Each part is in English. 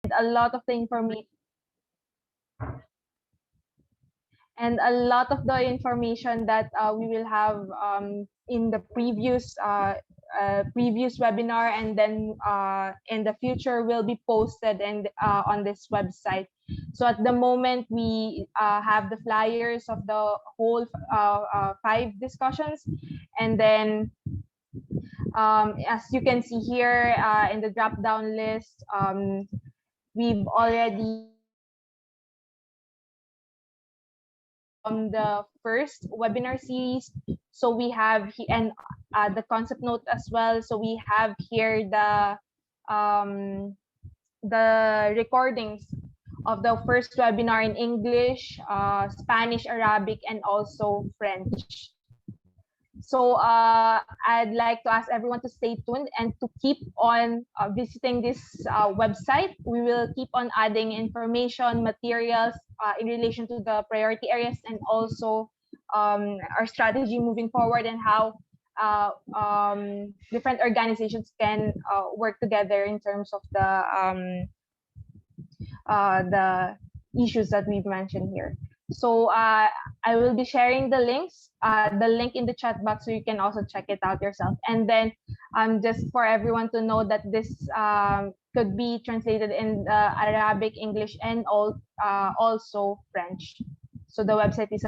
a lot of the information that we will have in the previous webinar, and then in the future will be posted and on this website. So at the moment, we have the flyers of the whole 5 discussions, and then as you can see here in the drop down list, we've already the first webinar series. So we have and the concept note as well. So we have here the recordings of the first webinar in English, Spanish, Arabic, and also French. So I'd like to ask everyone to stay tuned and to keep on visiting this website. We will keep on adding information, materials in relation to the priority areas, and also our strategy moving forward, and how different organizations can work together in terms of the issues that we've mentioned here. So I will be sharing the link in the chat box, so you can also check it out yourself. And then just for everyone to know that this could be translated in Arabic, English, and also French. So the website is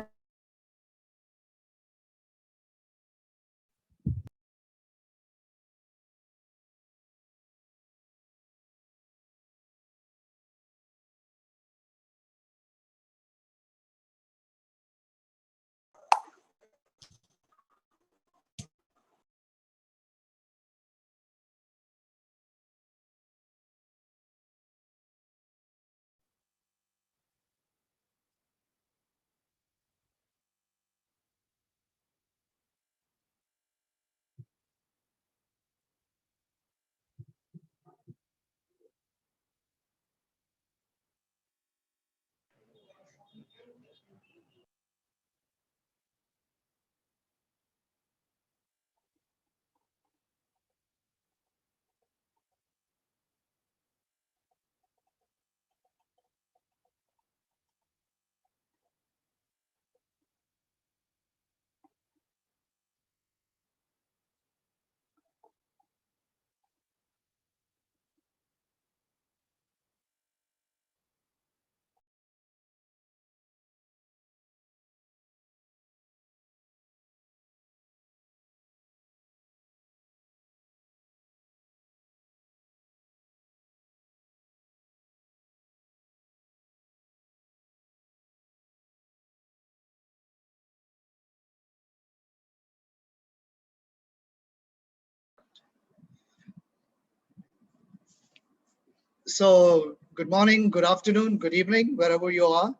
So good morning, good afternoon, good evening, wherever you are.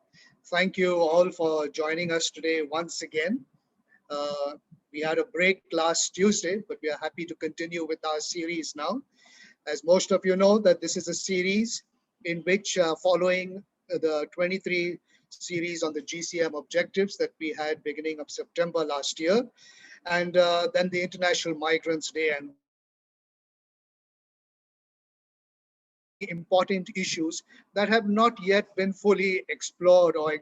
Thank you all for joining us today once again. We had a break last Tuesday, but we are happy to continue with our series now. As most of you know, that this is a series in which following the 23 series on the GCM objectives that we had beginning of September last year, and then the International Migrants Day, and important issues that have not yet been fully explored, or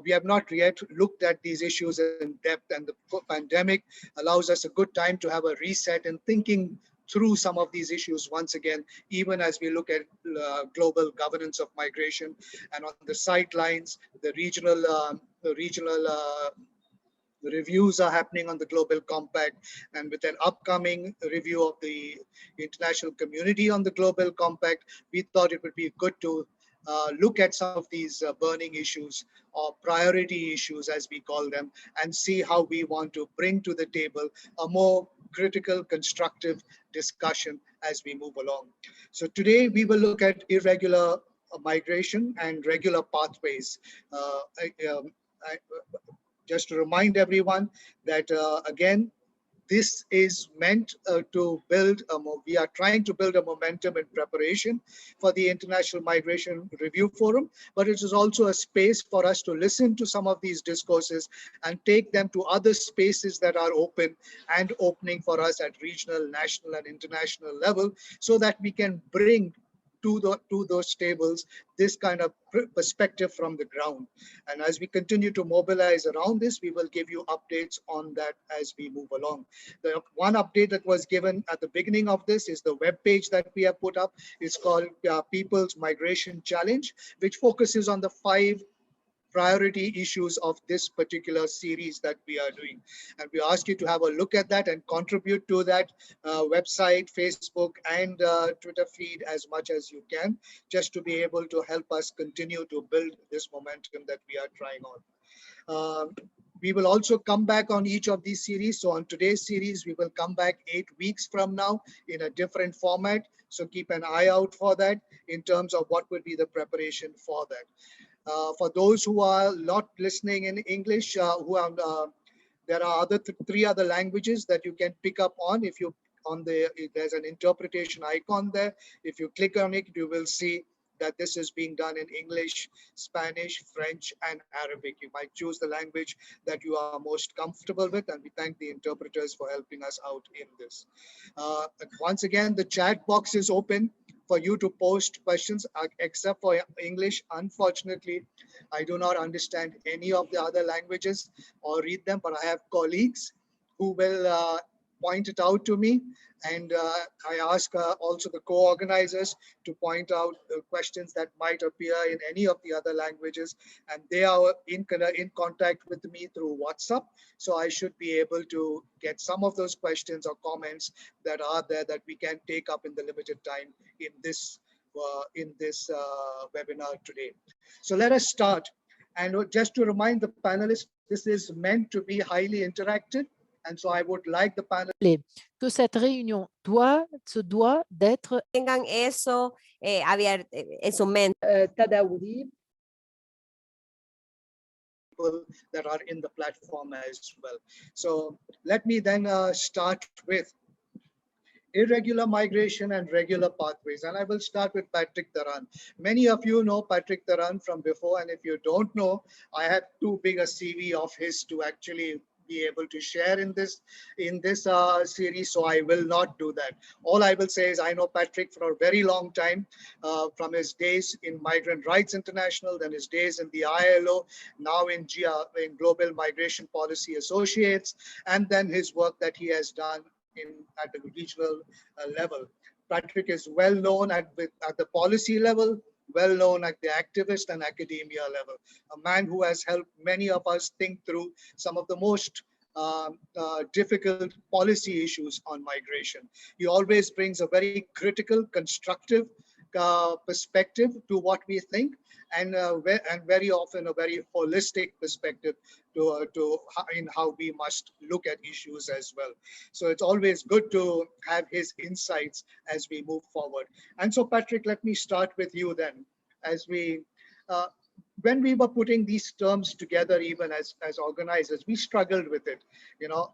we have not yet looked at these issues in depth, and the pandemic allows us a good time to have a reset and thinking through some of these issues once again, even as we look at global governance of migration. And on the sidelines, the regional reviews are happening on the Global Compact, and with an upcoming review of the international community on the Global Compact, we thought it would be good to look at some of these burning issues, or priority issues as we call them, and see how we want to bring to the table a more critical, constructive discussion as we move along. So today we will look at irregular migration and regular pathways. Just to remind everyone that again, this is meant to build we are trying to build a momentum in preparation for the International Migration Review Forum, but it is also a space for us to listen to some of these discourses and take them to other spaces that are open and opening for us at regional, national, and international level, so that we can bring to those tables this kind of perspective from the ground. And as we continue to mobilize around this, we will give you updates on that as we move along. The one update that was given at the beginning of this is the web page that we have put up. It's called People's Migration Challenge, which focuses on the 5 priority issues of this particular series that we are doing. And we ask you to have a look at that and contribute to that website, Facebook, and Twitter feed as much as you can, just to be able to help us continue to build this momentum that we are trying on. We will also come back on each of these series. So on today's series, we will come back 8 weeks from now in a different format. So keep an eye out for that in terms of what would be the preparation for that. For those who are not listening in English, there are other 3 other languages that you can pick up on. If you there's an interpretation icon there. If you click on it, you will see that this is being done in English, Spanish, French, and Arabic. You might choose the language that you are most comfortable with, and we thank the interpreters for helping us out in this. Once again, the chat box is open for you to post questions, except for English. Unfortunately, I do not understand any of the other languages or read them, but I have colleagues who will point it out to me. And I ask also the co-organizers to point out questions that might appear in any of the other languages. And they are in contact with me through WhatsApp. So I should be able to get some of those questions or comments that are there that we can take up in the limited time in this webinar today. So let us start. And just to remind the panelists, this is meant to be highly interactive. And so I would like the panel que cette réunion se doit d'être tengan eso abierto en su mente. تداولي people that are in the platform as well. So let me then start with irregular migration and regular pathways. And I will start with Patrick Taran. Many of you know Patrick Taran from before. And if you don't know, I have too big a CV of his to actually be able to share in this series, so I will not do that. All I will say is I know Patrick for a very long time, from his days in Migrant Rights International, then his days in the ILO, now in Global Migration Policy Associates, and then his work that he has done at the regional level. Patrick is well known at the policy level, well known at the activist and academia level, a man who has helped many of us think through some of the most difficult policy issues on migration. He always brings a very critical, constructive perspective to what we think, and very often a very holistic perspective in how we must look at issues as well. So it's always good to have his insights as we move forward. And so, Patrick, let me start with you then. As we, when we were putting these terms together, even as organizers, we struggled with it,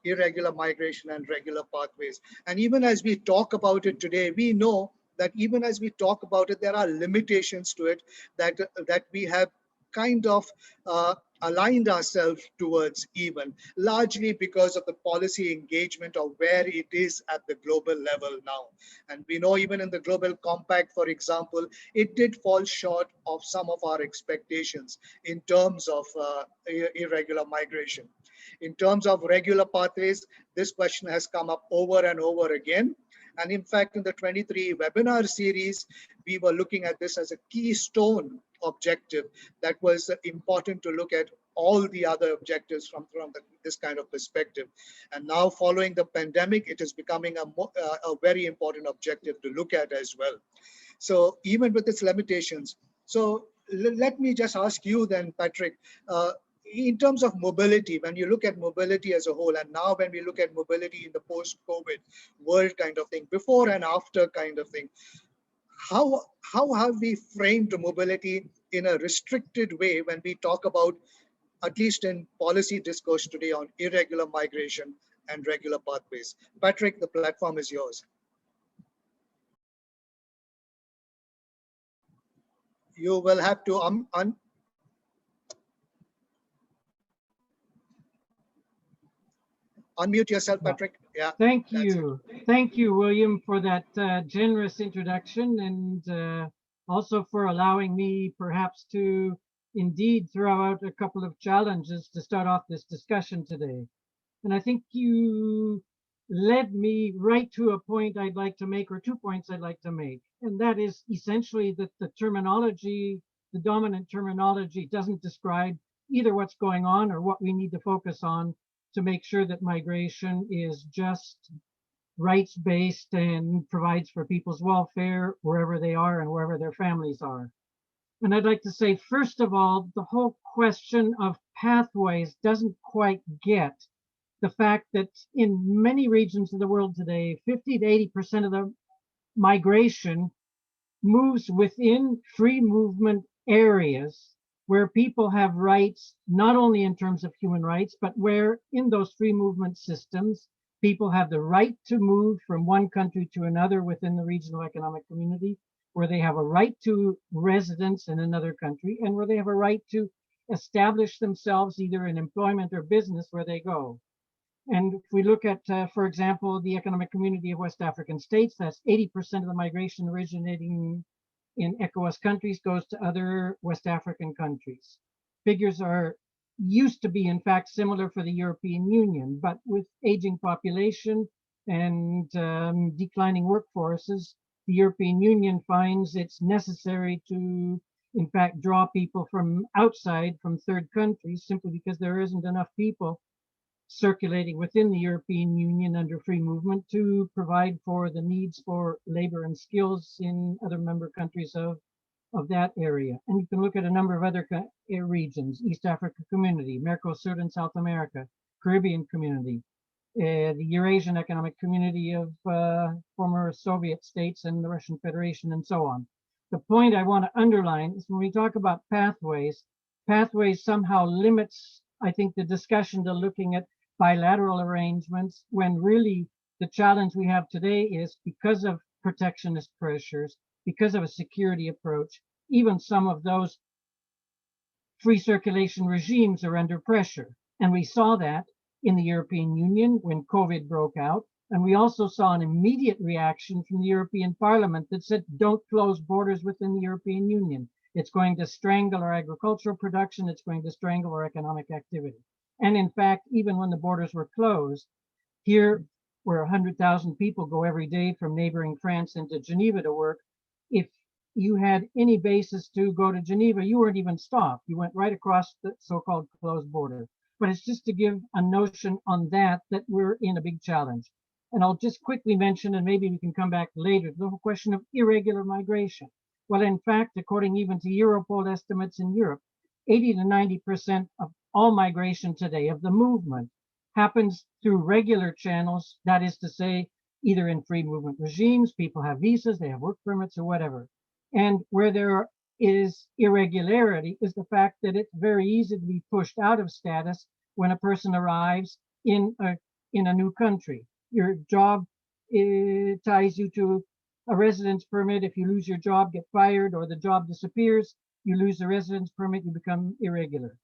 irregular migration and regular pathways. And even as we talk about it today, we know that even as we talk about it, there are limitations to it that we have kind of aligned ourselves towards, even largely because of the policy engagement of where it is at the global level now. And we know even in the Global Compact, for example, it did fall short of some of our expectations in terms of irregular migration. In terms of regular pathways, this question has come up over and over again. And in fact, in the 23 webinar series, we were looking at this as a keystone objective that was important to look at all the other objectives from this kind of perspective. And now following the pandemic, it is becoming a very important objective to look at as well. So even with its limitations. So let me just ask you then, Patrick, in terms of mobility, when you look at mobility as a whole, and now when we look at mobility in the post-COVID world kind of thing, before and after kind of thing, how have we framed mobility in a restricted way when we talk about, at least in policy discourse today, on irregular migration and regular pathways? Patrick, the platform is yours. You will have to unmute yourself, Patrick. Yeah. Thank you, William, for that generous introduction, and also for allowing me perhaps to indeed throw out a couple of challenges to start off this discussion today. And I think you led me right to a point I'd like to make, or 2 points I'd like to make. And that is essentially that the terminology, the dominant terminology, doesn't describe either what's going on or what we need to focus on to make sure that migration is just rights-based and provides for people's welfare wherever they are and wherever their families are. And I'd like to say, first of all, the whole question of pathways doesn't quite get the fact that in many regions of the world today, 50 to 80% of the migration moves within free movement areas where people have rights, not only in terms of human rights, but where in those free movement systems, people have the right to move from one country to another within the regional economic community, where they have a right to residence in another country, and where they have a right to establish themselves either in employment or business where they go. And if we look at, for example, the economic community of West African states, that's 80% of the migration originating in ECOWAS countries goes to other West African countries. Figures are used to be, in fact, similar for the European Union, but with aging population and declining workforces, the European Union finds it's necessary to, in fact, draw people from outside, from third countries, simply because there isn't enough people circulating within the European Union under free movement to provide for the needs for labor and skills in other member countries of that area. And you can look at a number of other regions: East Africa Community, Mercosur in South America, Caribbean Community, the Eurasian Economic Community of former Soviet states and the Russian Federation, and so on. The point I want to underline is when we talk about pathways, pathways somehow limits, I think, the discussion to looking at bilateral arrangements, when really the challenge we have today is, because of protectionist pressures, because of a security approach, even some of those free circulation regimes are under pressure. And we saw that in the European Union when COVID broke out. And we also saw an immediate reaction from the European Parliament that said, don't close borders within the European Union. It's going to strangle our agricultural production. It's going to strangle our economic activity. And in fact, even when the borders were closed, here where 100,000 people go every day from neighboring France into Geneva to work, if you had any basis to go to Geneva, you weren't even stopped. You went right across the so-called closed border. But it's just to give a notion on that we're in a big challenge. And I'll just quickly mention, and maybe we can come back later, the whole question of irregular migration. Well, in fact, according even to Europol estimates in Europe, 80 to 90% of all migration today, of the movement, happens through regular channels. That is to say, either in free movement regimes, people have visas, they have work permits or whatever. And where there is irregularity is the fact that it's very easy to be pushed out of status when a person arrives in a new country. Your job ties you to a residence permit. If you lose your job, get fired, or the job disappears, you lose the residence permit, you become irregular.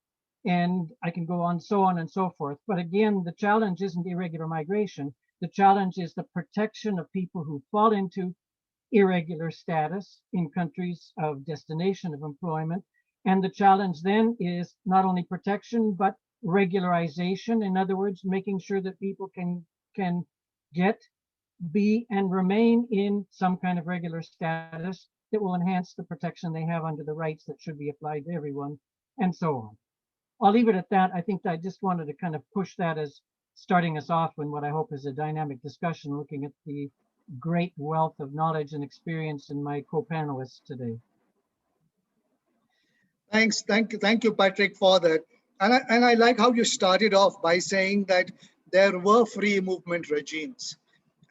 And I can go on and so forth. But again, the challenge isn't irregular migration. The challenge is the protection of people who fall into irregular status in countries of destination of employment. And the challenge then is not only protection, but regularization. In other words, making sure that people can get, be, and remain in some kind of regular status that will enhance the protection they have under the rights that should be applied to everyone, and so on. I'll leave it at that. I think I just wanted to kind of push that as starting us off in what I hope is a dynamic discussion, looking at the great wealth of knowledge and experience in my co-panelists today. Thanks. Thank you, Patrick, for that. And I like how you started off by saying that there were free movement regimes.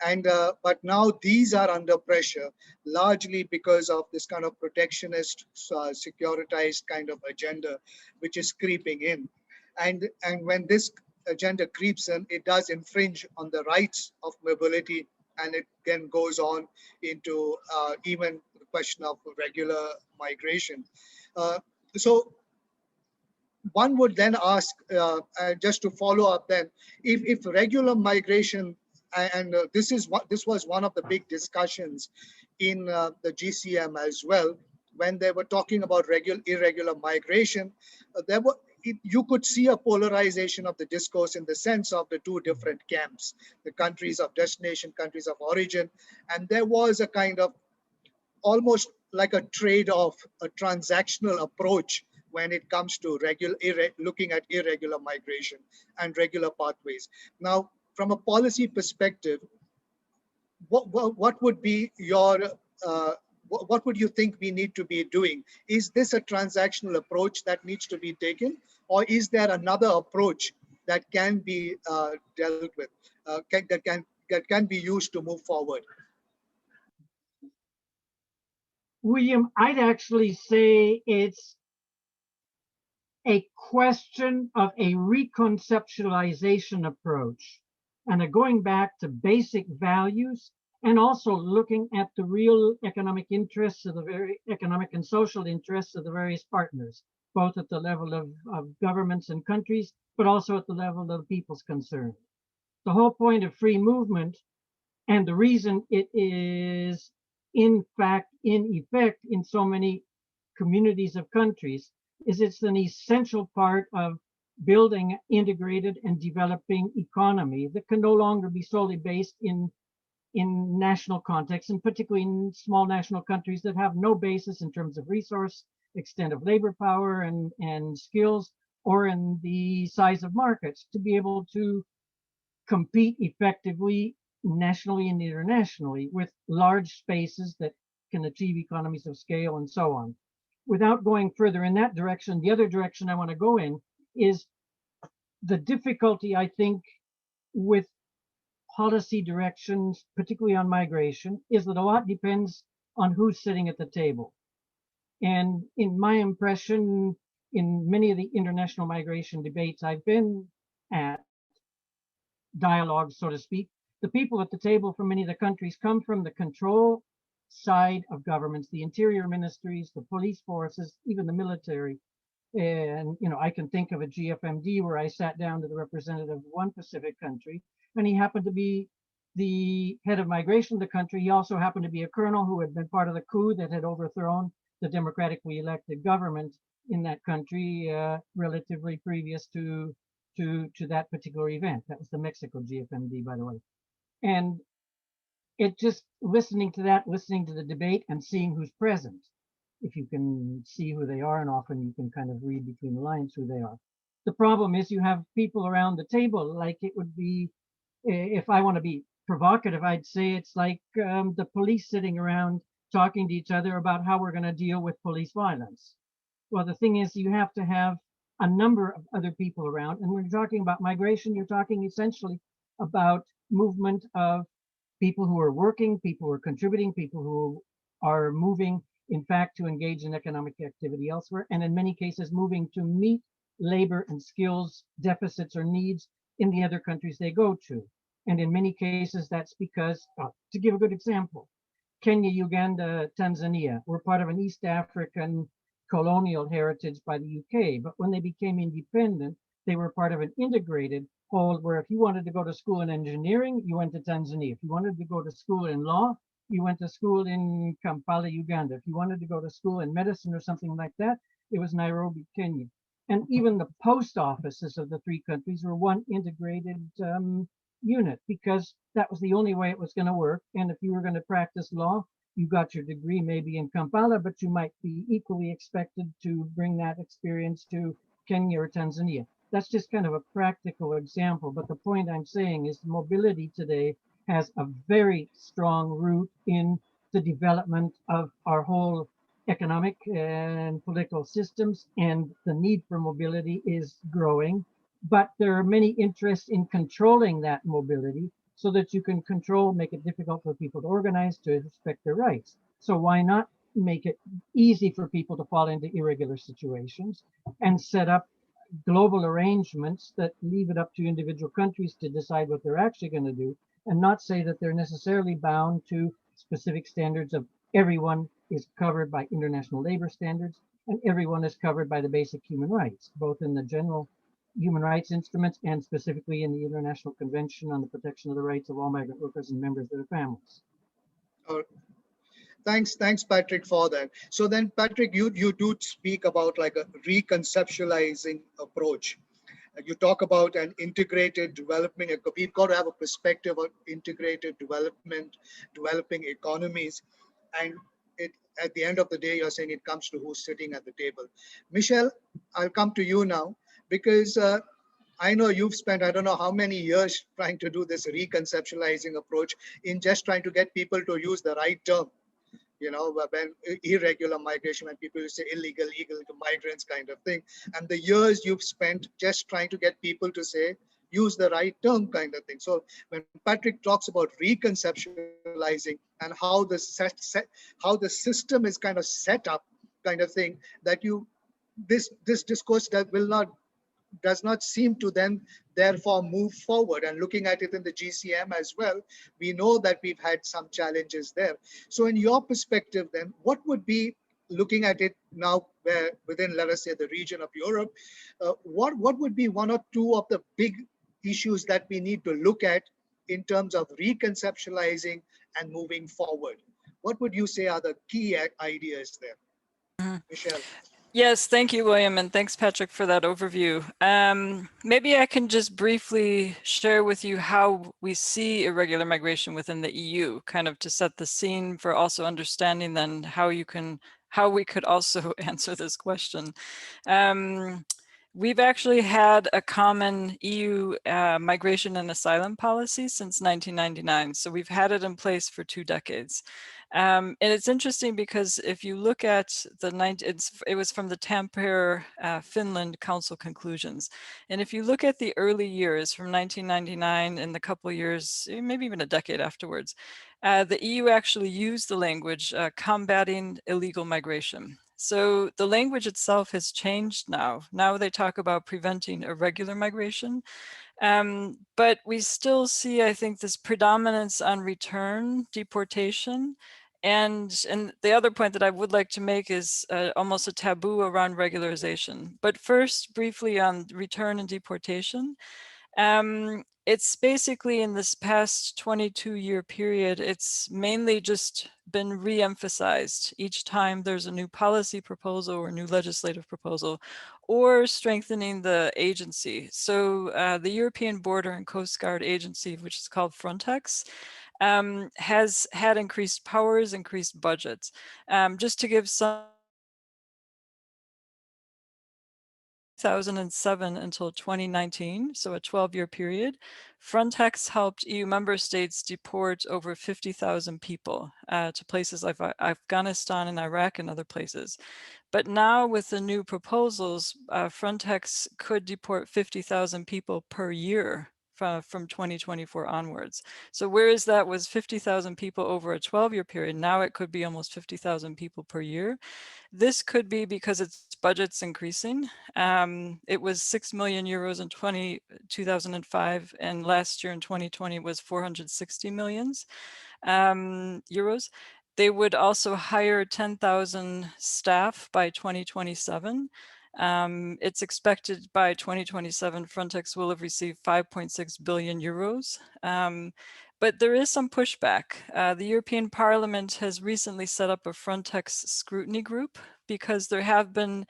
And but now these are under pressure, largely because of this kind of protectionist, securitized kind of agenda, which is creeping in. And when this agenda creeps in, it does infringe on the rights of mobility, and it then goes on into even the question of regular migration. So one would then ask, just to follow up then, if regular migration, and this was one of the big discussions in the GCM as well, when they were talking about irregular migration, you could see a polarization of the discourse in the sense of the two different camps, the countries of destination, countries of origin. And there was a kind of almost like a trade-off, a transactional approach when it comes to looking at irregular migration and regular pathways. Now, from a policy perspective, what would be your what would you think we need to be doing? Is this a transactional approach that needs to be taken, or is there another approach that can be dealt with, that can be used to move forward? William, I'd actually say it's a question of a reconceptualization approach and a going back to basic values, and also looking at the real economic interests of the very economic and social interests of the various partners, both at the level of governments and countries, but also at the level of people's concerned. The whole point of free movement, and the reason it is in effect in so many communities of countries, is it's an essential part of building integrated and developing economy that can no longer be solely based in national context, and particularly in small national countries that have no basis in terms of resource, extent of labor power and skills, or in the size of markets to be able to compete effectively nationally and internationally with large spaces that can achieve economies of scale and so on. Without going further in that direction, the other direction I want to go in is the difficulty, I think, with policy directions, particularly on migration, is that a lot depends on who's sitting at the table. And in my impression, in many of the international migration debates I've been at, dialogues, so to speak, the people at the table from many of the countries come from the control side of governments, the interior ministries, the police forces, even the military. And, I can think of a GFMD where I sat down to the representative of one Pacific country, and he happened to be the head of migration of the country. He also happened to be a colonel who had been part of the coup that had overthrown the democratically elected government in that country, relatively previous to that particular event. That was the Mexico GFMD, by the way. And it just listening to the debate and seeing who's present, if you can see who they are, and often you can kind of read between the lines who they are. The problem is you have people around the table, like it would be, if I want to be provocative, I'd say it's like the police sitting around talking to each other about how we're going to deal with police violence. Well, the thing is, you have to have a number of other people around. And when you're talking about migration, you're talking essentially about movement of people who are working, people who are contributing, people who are moving, in fact, to engage in economic activity elsewhere, and in many cases moving to meet labor and skills deficits or needs in the other countries they go to. And in many cases, that's because, to give a good example, Kenya, Uganda, Tanzania were part of an East African colonial heritage by the UK, but when they became independent, they were part of an integrated whole where if you wanted to go to school in engineering, you went to Tanzania. If you wanted to go to school in law, you went to school in Kampala, Uganda. If you wanted to go to school in medicine or something like that, it was Nairobi, Kenya. And even the post offices of the three countries were one integrated unit, because that was the only way it was going to work. And if you were going to practice law, you got your degree maybe in Kampala, but you might be equally expected to bring that experience to Kenya or Tanzania. That's just kind of a practical example. But the point I'm saying is mobility today has a very strong root in the development of our whole economic and political systems, and the need for mobility is growing. But there are many interests in controlling that mobility so that you can make it difficult for people to organize, to respect their rights. So why not make it easy for people to fall into irregular situations and set up global arrangements that leave it up to individual countries to decide what they're actually going to do, and not say that they're necessarily bound to specific standards of everyone is covered by international labor standards and everyone is covered by the basic human rights, both in the general human rights instruments and specifically in the International Convention on the Protection of the Rights of all Migrant Workers and Members of their Families. Thanks, Patrick, for that. So then, Patrick, you do speak about like a reconceptualizing approach. You talk about an integrated development. We've got to have a perspective of integrated development, developing economies, and it, at the end of the day, you're saying it comes to who's sitting at the table. Michelle, I'll come to you now because I know you've spent, I don't know how many years trying to do this reconceptualizing approach in just trying to get people to use the right term. You know, when irregular migration, when people say illegal, legal migrants kind of thing. And the years you've spent just trying to get people to say, use the right term kind of thing. So when Patrick talks about reconceptualizing and how how the system is kind of set up kind of thing, that this discourse that does not seem to then therefore move forward. And looking at it in the GCM as well, we know that we've had some challenges there. So in your perspective then, what would be, looking at it now where within, let us say, the region of Europe, what would be one or two of the big issues that we need to look at in terms of reconceptualizing and moving forward? What would you say are the key ideas there? Michelle. Yes, thank you, William, and thanks, Patrick, for that overview. Maybe I can just briefly share with you how we see irregular migration within the EU, kind of to set the scene for also understanding then how we could also answer this question. We've actually had a common EU migration and asylum policy since 1999, so we've had it in place for 2 decades. And it's interesting because if you look at it was from the Tampere, Finland Council conclusions. And if you look at the early years from 1999 and the couple of years, maybe even a decade afterwards, the EU actually used the language combating illegal migration. So the language itself has changed now. Now they talk about preventing irregular migration. But we still see, I think, this predominance on return, deportation. And the other point that I would like to make is almost a taboo around regularization. But first, briefly on return and deportation. It's basically in this past 22-year period, it's mainly just been re-emphasized each time there's a new policy proposal or new legislative proposal or strengthening the agency. So the European Border and Coast Guard Agency, which is called Frontex, has had increased powers, increased budgets. Just to give some 2007 until 2019, so a 12-year period, Frontex helped EU member states deport over 50,000 people to places like Afghanistan and Iraq and other places. But now with the new proposals, Frontex could deport 50,000 people per year from 2024 onwards. So whereas that was 50,000 people over a 12-year period, now it could be almost 50,000 people per year. This could be because its budget's increasing. It was 6 million euros in 2005, and last year in 2020 was 460 millions euros. They would also hire 10,000 staff by 2027. It's expected by 2027, Frontex will have received 5.6 billion euros. But there is some pushback. The European Parliament has recently set up a Frontex scrutiny group because there have been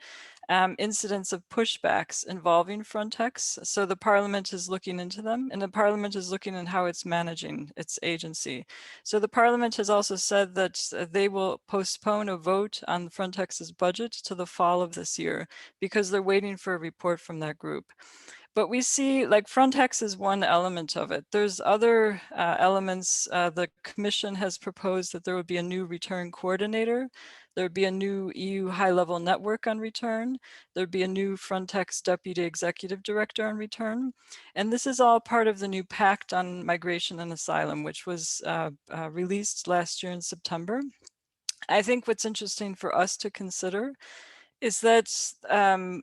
incidents of pushbacks involving Frontex. So the Parliament is looking into them, and the Parliament is looking at how it's managing its agency. So the Parliament has also said that they will postpone a vote on Frontex's budget to the fall of this year because they're waiting for a report from that group. But we see, like, Frontex is one element of it. There's other elements. The Commission has proposed that there would be a new return coordinator. There'd be a new EU high-level network on return. There'd be a new Frontex Deputy Executive Director on return. And this is all part of the new Pact on Migration and Asylum, which was released last year in September. I think what's interesting for us to consider is that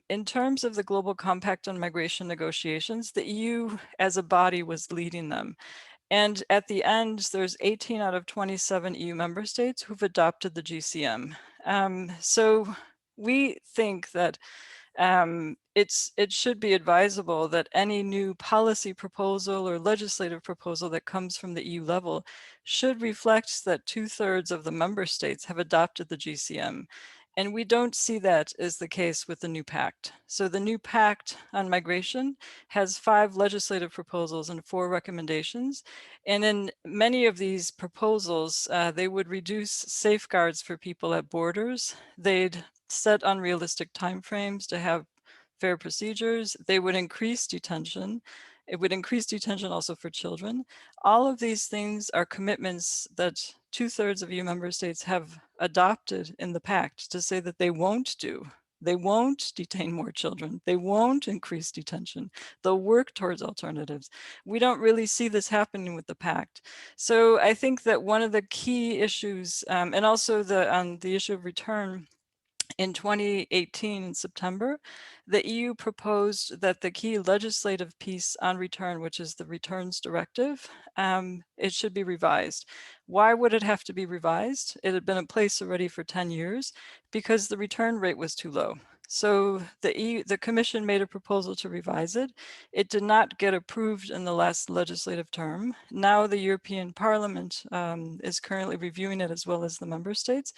in terms of the Global Compact on Migration negotiations, the EU as a body was leading them. And at the end, there's 18 out of 27 EU member states who've adopted the GCM. So we think that it should be advisable that any new policy proposal or legislative proposal that comes from the EU level should reflect that 2/3 of the member states have adopted the GCM. And we don't see that as the case with the new pact. So the new pact on migration has 5 legislative proposals and 4 recommendations. And in many of these proposals, they would reduce safeguards for people at borders. They'd set unrealistic timeframes to have fair procedures. They would increase detention. It would increase detention also for children. All of these things are commitments that 2/3 of EU member states have adopted in the pact to say that they won't do. They won't detain more children. They won't increase detention. They'll work towards alternatives. We don't really see this happening with the pact. So I think that one of the key issues, and also on the issue of return, in 2018, in September, the EU proposed that the key legislative piece on return, which is the Returns Directive, it should be revised. Why would it have to be revised? It had been in place already for 10 years because the return rate was too low. So the Commission made a proposal to revise it. It did not get approved in the last legislative term. Now the European Parliament is currently reviewing it as well as the member states.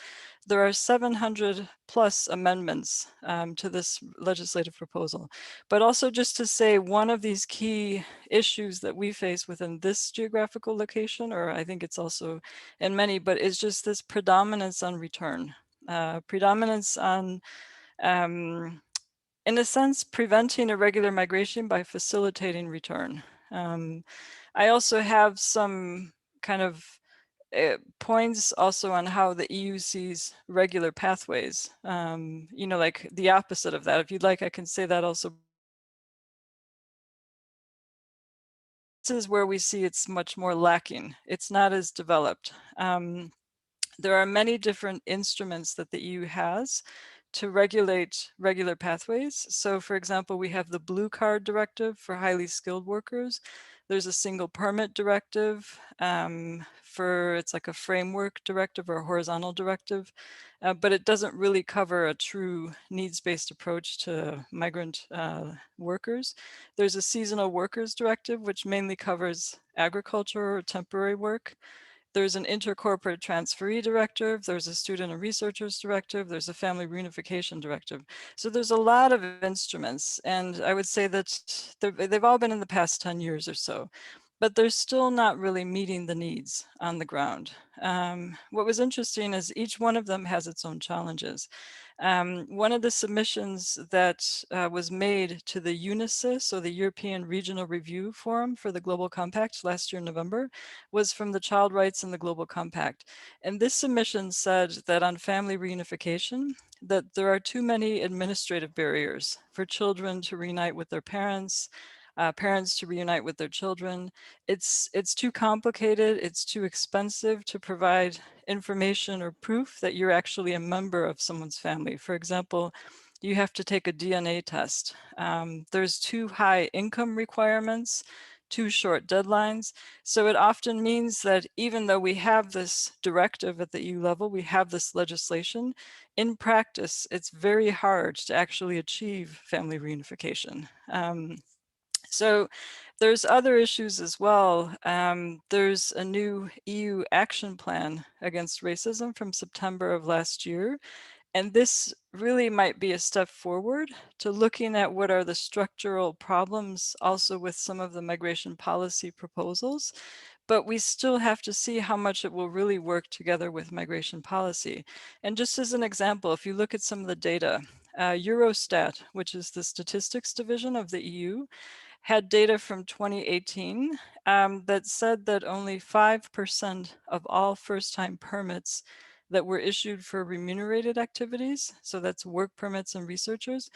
There are 700 plus amendments to this legislative proposal. But also just to say, one of these key issues that we face within this geographical location, or I think it's also in many, but is just this predominance on return. Predominance on, in a sense, preventing irregular migration by facilitating return. I also have some kind of points also on how the EU sees regular pathways, you know, like the opposite of that. If you'd like, I can say that also. This is where we see it's much more lacking. It's not as developed. There are many different instruments that the EU has to regulate regular pathways. So for example, we have the Blue Card Directive for highly skilled workers. There's a single permit directive it's like a framework directive or a horizontal directive, but it doesn't really cover a true needs-based approach to migrant workers. There's a seasonal workers directive, which mainly covers agriculture or temporary work. There's an intercorporate transferee directive, there's a student and researchers directive, there's a family reunification directive. So there's a lot of instruments, and I would say that they've all been in the past 10 years or so, but they're still not really meeting the needs on the ground. What was interesting is each one of them has its own challenges. One of the submissions that was made to the UNICEF, or the European Regional Review Forum for the Global Compact last year in November, was from the Child Rights in the Global Compact. And this submission said that on family reunification, that there are too many administrative barriers for children to reunite with their parents, parents to reunite with their children. It's too complicated, it's too expensive to provide information or proof that you're actually a member of someone's family. For example, you have to take a DNA test. There's too high income requirements, too short deadlines. So it often means that even though we have this directive at the EU level, we have this legislation, in practice, it's very hard to actually achieve family reunification. So there's other issues as well. There's a new EU action plan against racism from September of last year. And this really might be a step forward to looking at what are the structural problems also with some of the migration policy proposals. But we still have to see how much it will really work together with migration policy. And just as an example, if you look at some of the data, Eurostat, which is the statistics division of the EU, had data from 2018 that said that only 5% of all first-time permits that were issued for remunerated activities, so that's work permits and researchers,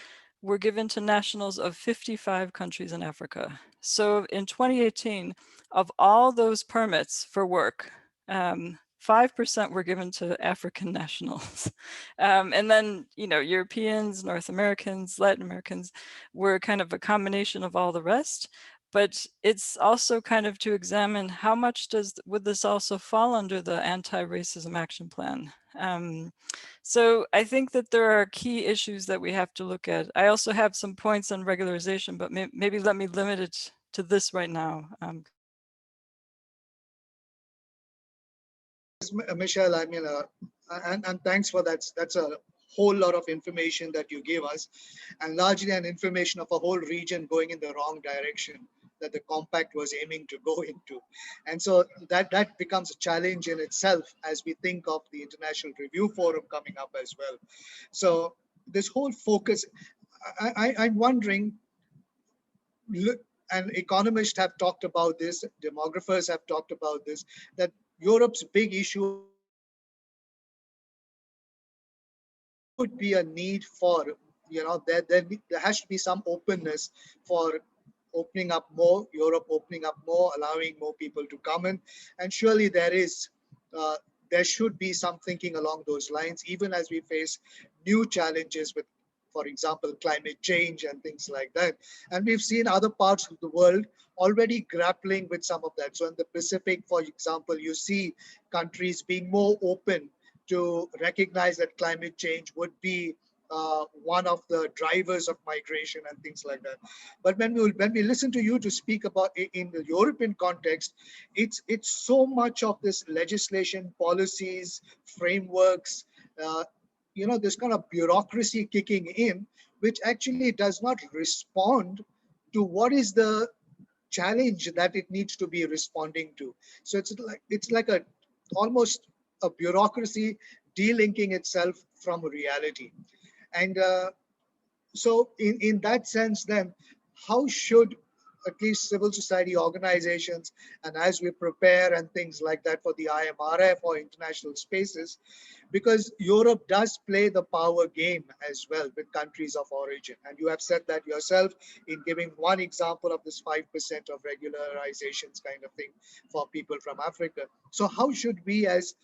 were given to nationals of 55 countries in Africa. So in 2018, of all those permits for work, 5% were given to African nationals. And then, you know, Europeans, North Americans, Latin Americans were kind of a combination of all the rest. But it's also kind of to examine how much would this also fall under the anti-racism action plan? So I think that there are key issues that we have to look at. I also have some points on regularization, but maybe let me limit it to this right now. Michelle, I mean, and thanks for that. That's a whole lot of information that you gave us, and largely an information of a whole region going in the wrong direction that the compact was aiming to go into. And so that becomes a challenge in itself as we think of the International Review Forum coming up as well. So this whole focus, I'm wondering, and economists have talked about this, demographers have talked about this, that Europe's big issue would be a need for, there has to be some openness for opening up more, Europe opening up more, allowing more people to come in. And surely there should be some thinking along those lines, even as we face new challenges with, for example, climate change and things like that. And we've seen other parts of the world already grappling with some of that. So in the Pacific, for example, you see countries being more open to recognize that climate change would be one of the drivers of migration and things like that. But when we listen to you to speak about in the European context, it's so much of this legislation, policies, frameworks, this kind of bureaucracy kicking in, which actually does not respond to what is the challenge that it needs to be responding to. So it's like a almost a bureaucracy delinking itself from reality. And so in that sense, then, how should at least civil society organizations, and as we prepare and things like that for the IMRF or international spaces, because Europe does play the power game as well with countries of origin. And you have said that yourself in giving one example of this 5% of regularizations kind of thing for people from Africa. So how should we as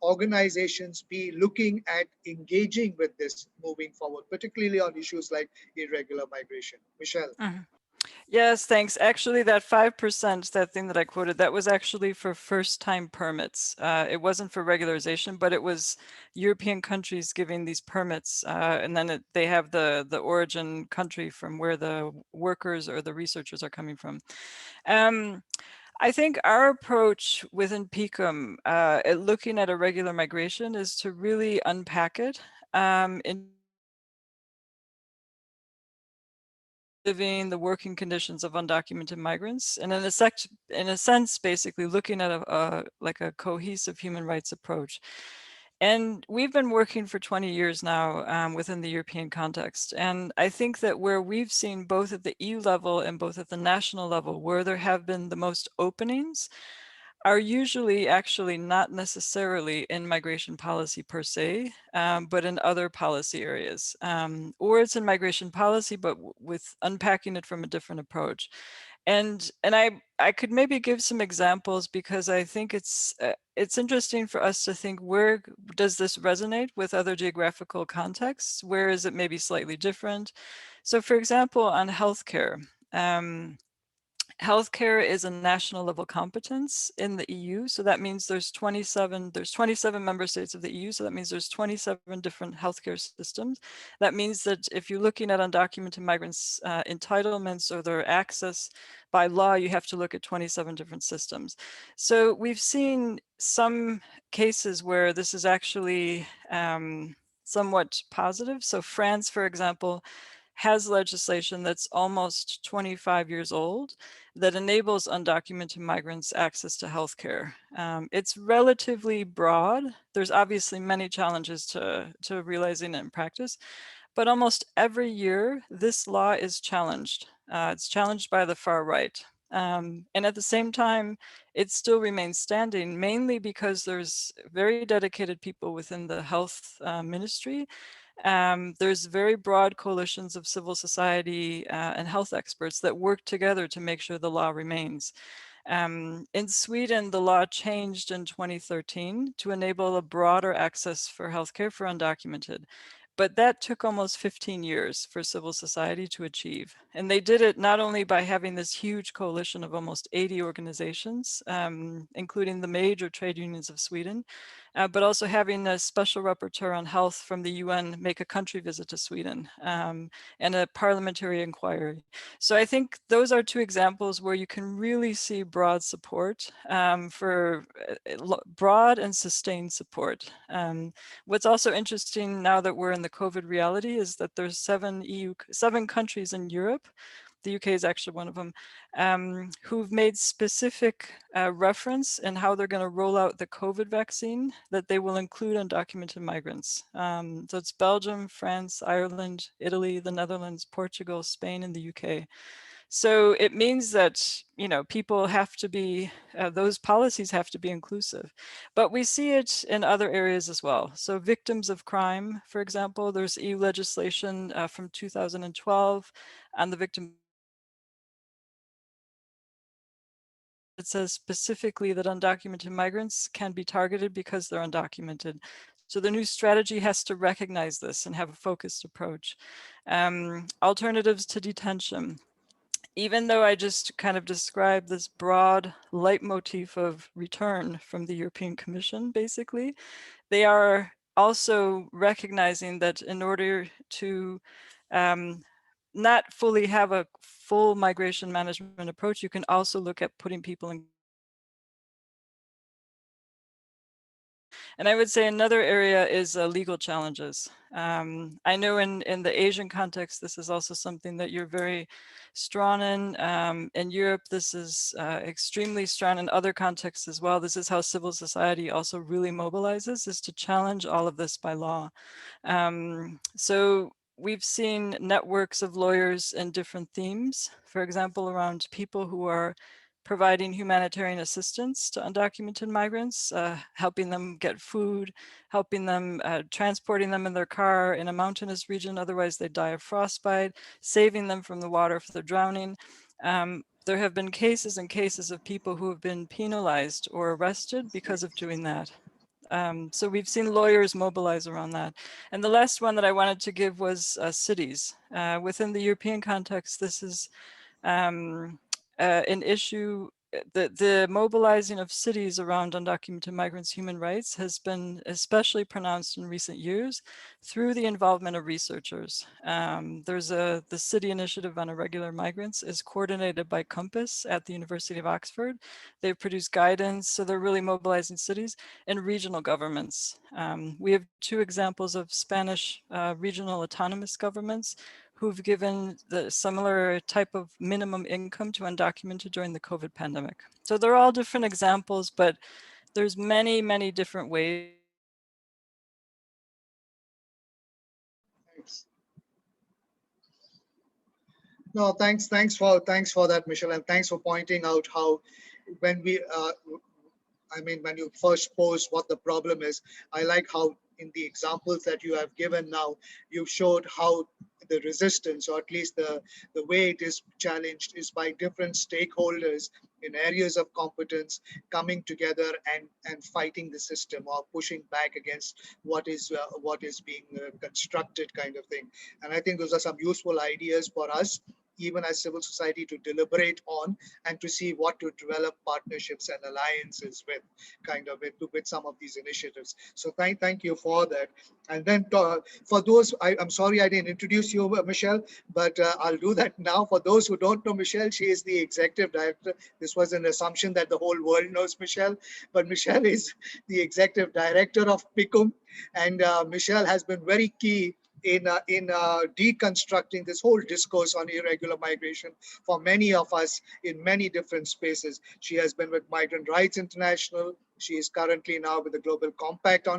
organizations be looking at engaging with this moving forward, particularly on issues like irregular migration? Michelle. Yes, thanks. Actually, that 5%, that thing that I quoted, that was actually for first-time permits. It wasn't for regularization, but it was European countries giving these permits, and then they have the origin country from where the workers or the researchers are coming from. I think our approach within PICUM, at looking at irregular migration, is to really unpack it in living, the working conditions of undocumented migrants, and in a sense, basically looking at a cohesive human rights approach. And we've been working for 20 years now within the European context. And I think that where we've seen both at the EU level and both at the national level, where there have been the most openings, are usually actually not necessarily in migration policy per se, but in other policy areas. Or it's in migration policy, but with unpacking it from a different approach. And I could maybe give some examples because I think it's interesting for us to think, where does this resonate with other geographical contexts? Where is it maybe slightly different? So for example, on healthcare, healthcare is a national level competence in the EU. So that means there's 27 member states of the EU. So that means there's 27 different healthcare systems. That means that if you're looking at undocumented migrants' entitlements or their access by law, you have to look at 27 different systems. So we've seen some cases where this is actually somewhat positive. So France, for example, has legislation that's almost 25 years old that enables undocumented migrants access to healthcare. It's relatively broad. There's obviously many challenges to realizing it in practice, but almost every year this law is challenged. It's challenged by the far right. And at the same time, it still remains standing, mainly because there's very dedicated people within the health ministry. There's very broad coalitions of civil society and health experts that work together to make sure the law remains. In Sweden, the law changed in 2013 to enable a broader access for healthcare for undocumented. But that took almost 15 years for civil society to achieve. And they did it not only by having this huge coalition of almost 80 organizations, including the major trade unions of Sweden, but also having a special rapporteur on health from the UN make a country visit to Sweden, and a parliamentary inquiry. So I think those are two examples where you can really see broad support, for broad and sustained support. What's also interesting now that we're in the COVID reality is that there's 7 countries in Europe, the UK is actually one of them, who've made specific reference in how they're going to roll out the COVID vaccine that they will include undocumented migrants. So it's Belgium, France, Ireland, Italy, the Netherlands, Portugal, Spain, and the UK. So it means that, you know, people have to be, those policies have to be inclusive. But we see it in other areas as well. So victims of crime, for example, there's EU legislation from 2012 on the victim. It says specifically that undocumented migrants can be targeted because they're undocumented. So the new strategy has to recognize this and have a focused approach. Alternatives to detention. Even though I just kind of described this broad leitmotif of return from the European Commission, basically, they are also recognizing that in order to not fully have a full migration management approach, you can also look at putting people in. And I would say another area is legal challenges. I know in the Asian context, this is also something that you're very strong in. In Europe, this is extremely strong in other contexts as well. This is how civil society also really mobilizes, is to challenge all of this by law. So we've seen networks of lawyers in different themes, for example, around people who are providing humanitarian assistance to undocumented migrants, helping them get food, helping them, transporting them in their car in a mountainous region, otherwise they die of frostbite, saving them from the water if they're drowning. There have been cases and cases of people who have been penalized or arrested because of doing that. So we've seen lawyers mobilize around that. And the last one that I wanted to give was cities. Within the European context, this is an issue. The mobilizing of cities around undocumented migrants' human rights has been especially pronounced in recent years through the involvement of researchers. There's the City Initiative on Irregular Migrants is coordinated by Compass at the University of Oxford. They've produced guidance, so they're really mobilizing cities and regional governments. We have 2 examples of Spanish regional autonomous governments who've given the similar type of minimum income to undocumented during the COVID pandemic. So they're all different examples, but there's many, many different ways. Thanks. No, thanks for that, Michelle, and thanks for pointing out how when we I mean, when you first posed what the problem is, I like how in the examples that you have given now, you showed how the resistance, or at least the way it is challenged, is by different stakeholders in areas of competence coming together and fighting the system or pushing back against what is being constructed, kind of thing. And I think those are some useful ideas for us, even as civil society, to deliberate on and to see what to develop partnerships and alliances with, kind of with some of these initiatives. So thank you for that. And then for those, I'm sorry I didn't introduce you, Michelle, but I'll do that now. For those who don't know Michelle, she is the executive director. This was an assumption that the whole world knows Michelle, but Michelle is the executive director of PICUM, and Michelle has been very key in deconstructing this whole discourse on irregular migration for many of us in many different spaces. She has been with Migrant Rights International. She is currently now with the Global Compact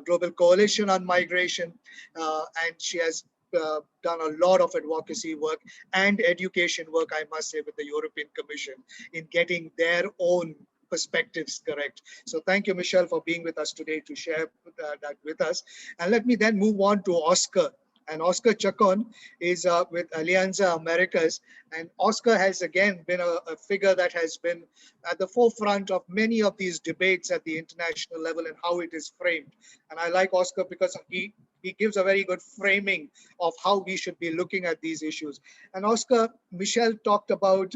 Global Coalition on Migration, and she has done a lot of advocacy work and education work, I must say, with the European Commission in getting their own perspectives correct. So thank you, Michelle, for being with us today to share that with us. And let me then move on to Oscar. And Oscar Chacon is with Alianza Americas. And Oscar has again been a figure that has been at the forefront of many of these debates at the international level and how it is framed. And I like Oscar because he gives a very good framing of how we should be looking at these issues. And Oscar, Michelle talked about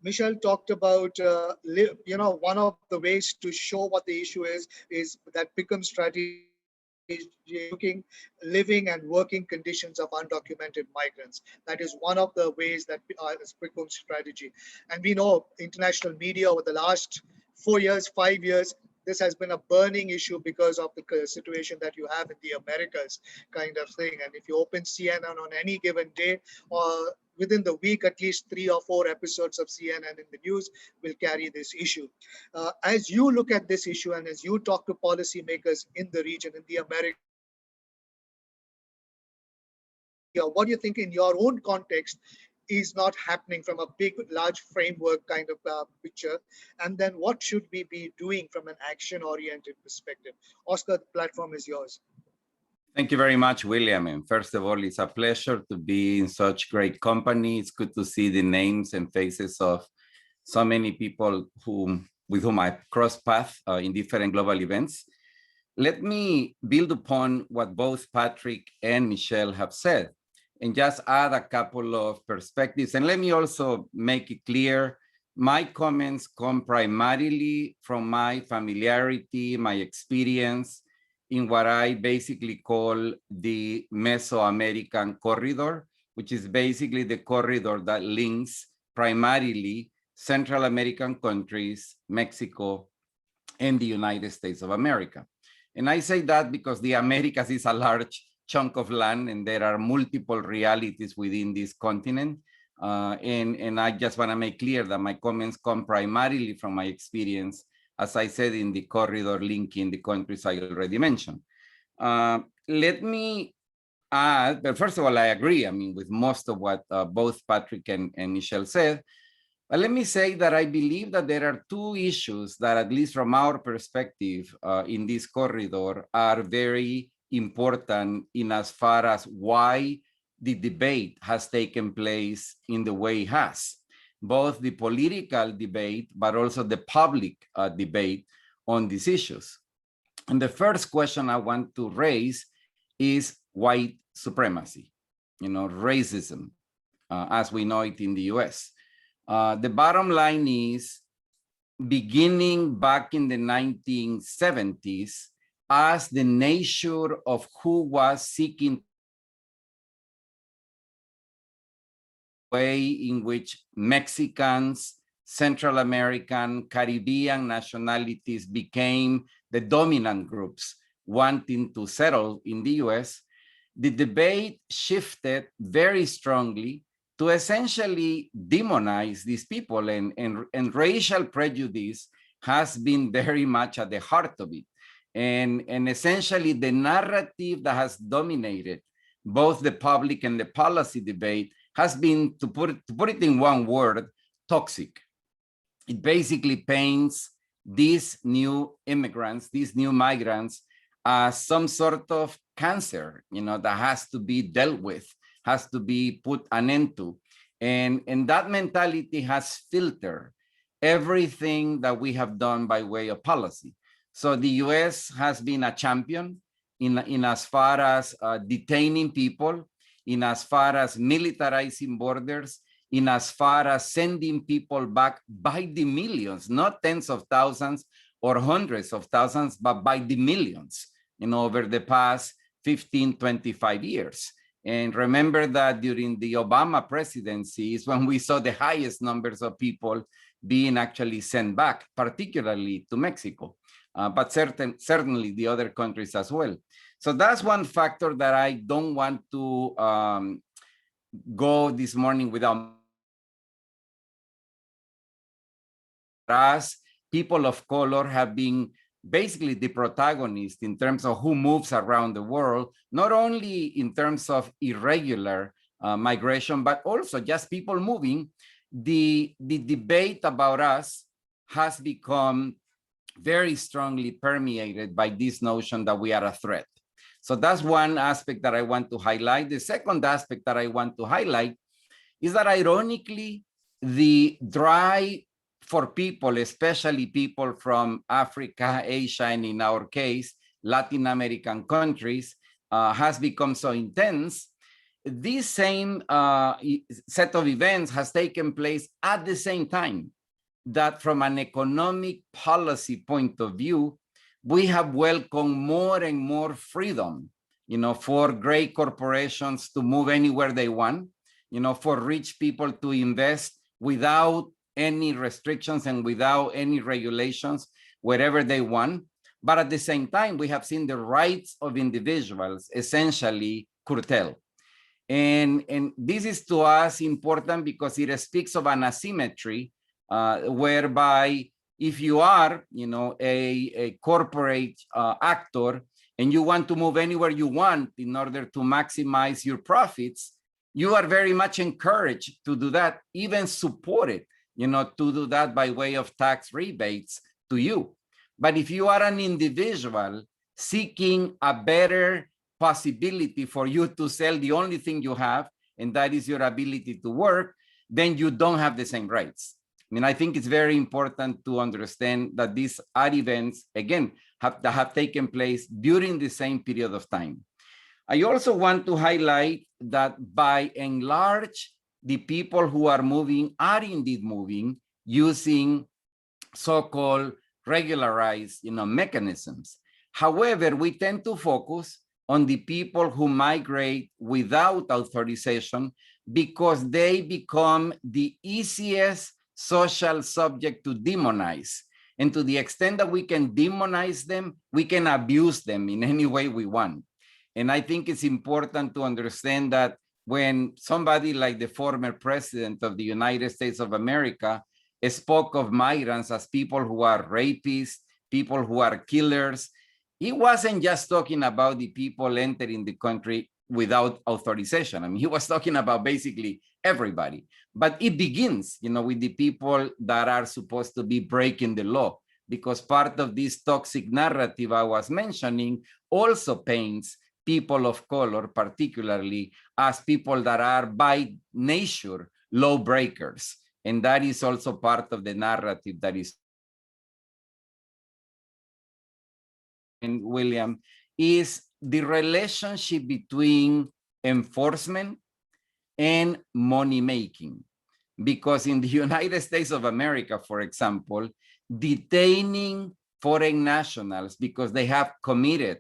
Michelle talked about, one of the ways to show what the issue is that becomes strategy looking, living and working conditions of undocumented migrants. That is one of the ways that becomes strategy. And we know international media over the last 4 years, 5 years, this has been a burning issue because of the situation that you have in the Americas kind of thing. And if you open CNN on any given day, or within the week, at least 3 or 4 episodes of CNN in the news will carry this issue. As you look at this issue and as you talk to policymakers in the region, in the Americas, what do you think in your own context is not happening from a big, large framework kind of picture? And then what should we be doing from an action-oriented perspective? Oscar, the platform is yours. Thank you very much, William. And first of all, it's a pleasure to be in such great company. It's good to see the names and faces of so many people with whom I crossed paths in different global events. Let me build upon what both Patrick and Michelle have said and just add a couple of perspectives. And let me also make it clear, my comments come primarily from my familiarity, my experience in what I basically call the Mesoamerican corridor, which is basically the corridor that links primarily Central American countries, Mexico, and the United States of America. And I say that because the Americas is a large chunk of land and there are multiple realities within this continent. And I just want to make clear that my comments come primarily from my experience, as I said, in the corridor linking the countries I already mentioned. Let me add, but first of all, I agree, with most of what both Patrick and Michelle said. But let me say that I believe that there are two issues that, at least from our perspective in this corridor, are very important in as far as why the debate has taken place in the way it has. Both the political debate, but also the public debate on these issues. And the first question I want to raise is white supremacy, racism, as we know it in the US. The bottom line is, beginning back in the 1970s, as the nature of who was seeking way in which Mexicans, Central American, Caribbean nationalities became the dominant groups wanting to settle in the US, the debate shifted very strongly to essentially demonize these people, and racial prejudice has been very much at the heart of it. And essentially the narrative that has dominated both the public and the policy debate has been, to put it in one word, toxic. It basically paints these new immigrants, these new migrants, as some sort of cancer, that has to be dealt with, has to be put an end to. And that mentality has filtered everything that we have done by way of policy. So the US has been a champion in as far as detaining people, in as far as militarizing borders, in as far as sending people back by the millions, not tens of thousands or hundreds of thousands, but by the millions, over the past 15, 25 years. And remember that during the Obama presidency is when we saw the highest numbers of people being actually sent back, particularly to Mexico, but certainly the other countries as well. So that's one factor that I don't want to go this morning without. Us, people of color have been basically the protagonist in terms of who moves around the world, not only in terms of irregular migration, but also just people moving. The debate about us has become very strongly permeated by this notion that we are a threat. So that's one aspect that I want to highlight. The second aspect that I want to highlight is that, ironically, the drive for people, especially people from Africa, Asia, and in our case, Latin American countries, has become so intense this same set of events has taken place at the same time that from an economic policy point of view, we have welcomed more and more freedom, for great corporations to move anywhere they want, for rich people to invest without any restrictions and without any regulations wherever they want. But at the same time, we have seen the rights of individuals essentially curtailed. And this is to us important because it speaks of an asymmetry whereby if you are, a corporate actor and you want to move anywhere you want in order to maximize your profits, you are very much encouraged to do that, even supported, to do that by way of tax rebates to you. But if you are an individual seeking a better possibility for you to sell the only thing you have, and that is your ability to work, then you don't have the same rights. I think it's very important to understand that these are events, again, that have taken place during the same period of time. I also want to highlight that by and large, the people who are moving are indeed moving using so-called regularized, mechanisms. However, we tend to focus on the people who migrate without authorization because they become the easiest social subject to demonize. And to the extent that we can demonize them, we can abuse them in any way we want. And I think it's important to understand that when somebody like the former president of the United States of America spoke of migrants as people who are rapists, people who are killers, he wasn't just talking about the people entering the country without authorization. He was talking about basically everybody. But it begins, with the people that are supposed to be breaking the law, because part of this toxic narrative I was mentioning also paints people of color, particularly, as people that are by nature law breakers. And that is also part of the narrative that is, and William, is the relationship between enforcement and money making. Because in the United States of America, for example, detaining foreign nationals because they have committed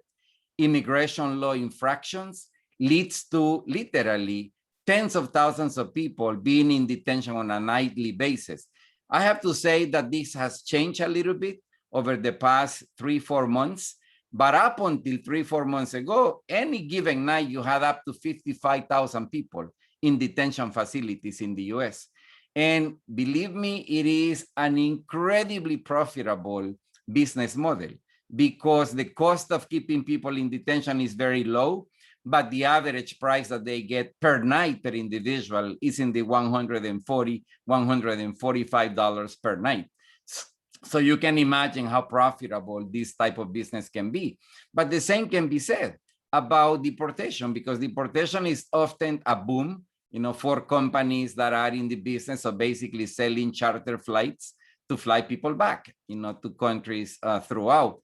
immigration law infractions leads to literally tens of thousands of people being in detention on a nightly basis. I have to say that this has changed a little bit over the past 3-4 months, but up until 3-4 months ago, any given night you had up to 55,000 people in detention facilities in the US. And believe me, it is an incredibly profitable business model because the cost of keeping people in detention is very low, but the average price that they get per night per individual is in the $140, $145 per night. So you can imagine how profitable this type of business can be. But the same can be said about deportation, because deportation is often a boom, for companies that are in the business of basically selling charter flights to fly people back, to countries throughout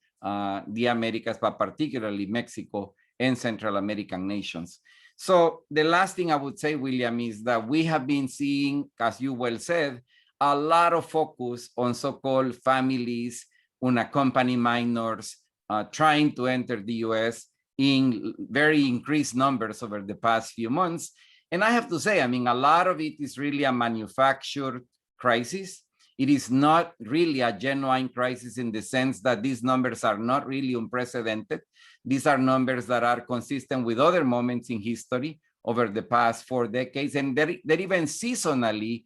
the Americas, but particularly Mexico and Central American nations. So the last thing I would say, William, is that we have been seeing, as you well said, a lot of focus on so-called families, unaccompanied minors, trying to enter the US in very increased numbers over the past few months. And I have to say, a lot of it is really a manufactured crisis. It is not really a genuine crisis in the sense that these numbers are not really unprecedented. These are numbers that are consistent with other moments in history over the past 4 decades. And they're even seasonally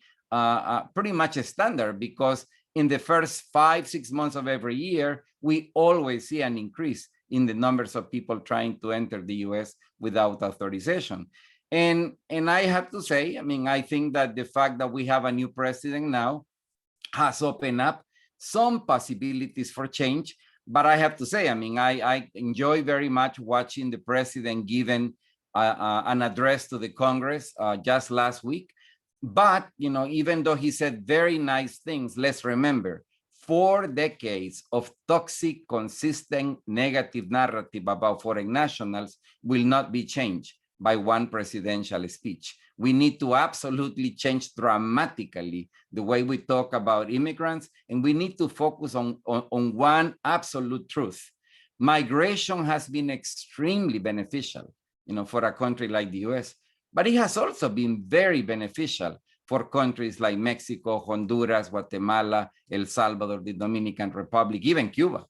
pretty much a standard, because in the first 5-6 months of every year, we always see an increase in the numbers of people trying to enter the US without authorization. And I have to say, I think that the fact that we have a new president now has opened up some possibilities for change. But I have to say, I enjoy very much watching the president giving an address to the Congress just last week. But, even though he said very nice things, let's remember, 4 decades of toxic, consistent, negative narrative about foreign nationals will not be changed by one presidential speech. We need to absolutely change dramatically the way we talk about immigrants, and we need to focus on one absolute truth. Migration has been extremely beneficial, for a country like the US, but it has also been very beneficial for countries like Mexico, Honduras, Guatemala, El Salvador, the Dominican Republic, even Cuba,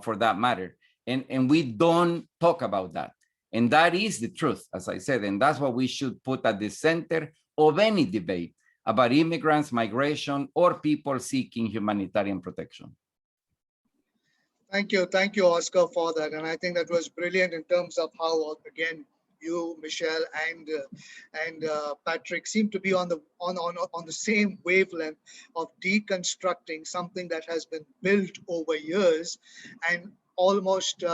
for that matter. And we don't talk about that. And that is the truth, as I said, and that's what we should put at the center of any debate about immigrants, migration, or people seeking humanitarian protection. Thank you, Oscar, for that. And I think that was brilliant in terms of how, again, you, Michelle, and Patrick seem to be on the same wavelength of deconstructing something that has been built over years and almost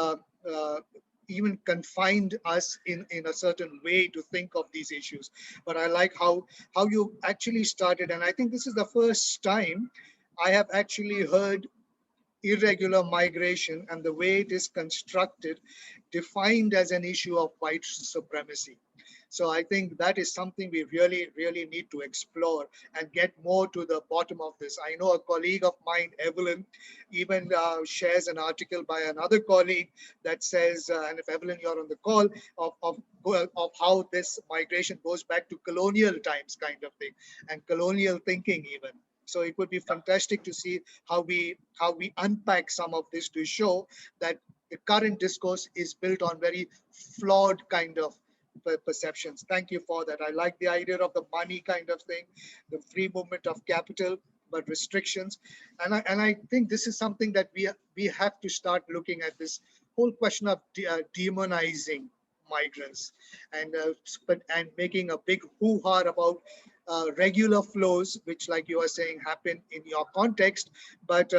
even confined us in a certain way to think of these issues. But I like how you actually started, and I think this is the first time I have actually heard irregular migration and the way it is constructed defined as an issue of white supremacy. So I think that is something we really need to explore and get more to the bottom of this. I know a colleague of mine, Evelyn, even shares an article by another colleague that says, and if Evelyn, you're on the call, of how this migration goes back to colonial times kind of thing, and colonial thinking even. So it would be fantastic to see how we unpack some of this to show that the current discourse is built on very flawed kind of perceptions. Thank you for that. I like the idea of the money kind of thing, the free movement of capital, but restrictions. And I think this is something that we have to start looking at, this whole question of demonizing migrants and making a big hoo-ha about regular flows, which, like you are saying, happen in your context, but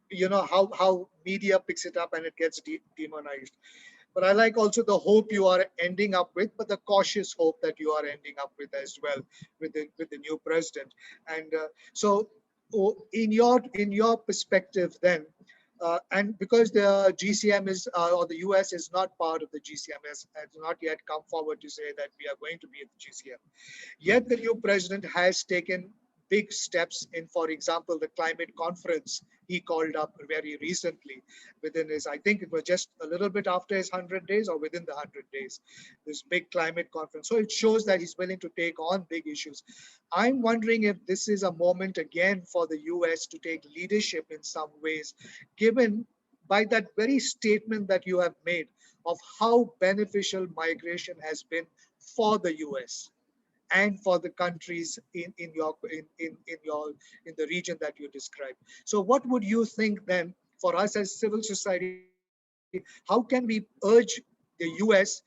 you know how media picks it up and it gets demonized. But I like also the hope you are ending up with, but the cautious hope that you are ending up with as well with the new president. And so, in your perspective, then. And because the GCM is, or the US is not part of the GCM, has not yet come forward to say that we are going to be at the GCM. Yet the new president has taken big steps in, for example, the climate conference he called up very recently within his, I think it was just a little bit after his 100 days or within the 100 days, this big climate conference. So it shows that he's willing to take on big issues. I'm wondering if this is a moment again for the US to take leadership in some ways, given by that very statement that you have made of how beneficial migration has been for the US and for the countries in the region that you described. So what would you think then for us as civil society? How can we urge the US,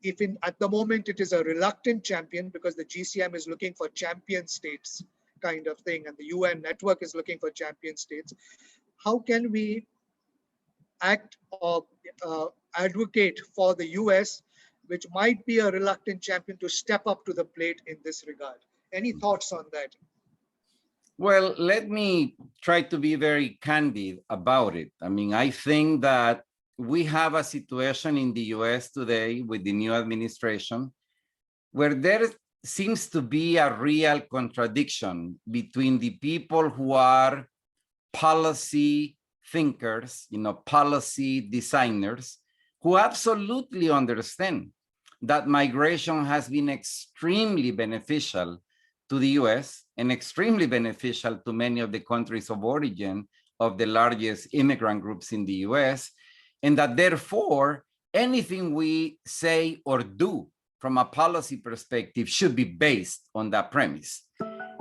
if at the moment it is a reluctant champion because the GCM is looking for champion states kind of thing and the UN network is looking for champion states, how can we act or advocate for the US, which might be a reluctant champion, to step up to the plate in this regard? Any thoughts on that? Well, let me try to be very candid about it. I mean, I think that we have a situation in the US today with the new administration where there seems to be a real contradiction between the people who are policy thinkers, policy designers, who absolutely understand that migration has been extremely beneficial to the US and extremely beneficial to many of the countries of origin of the largest immigrant groups in the US, and that therefore anything we say or do from a policy perspective should be based on that premise.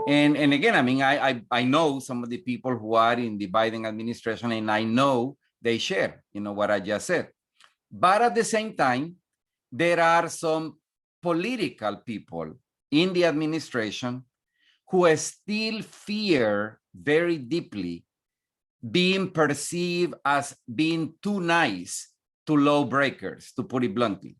And again, I mean, I know some of the people who are in the Biden administration, and I know they share, what I just said. But at the same time, there are some political people in the administration who still fear very deeply being perceived as being too nice to lawbreakers, to put it bluntly.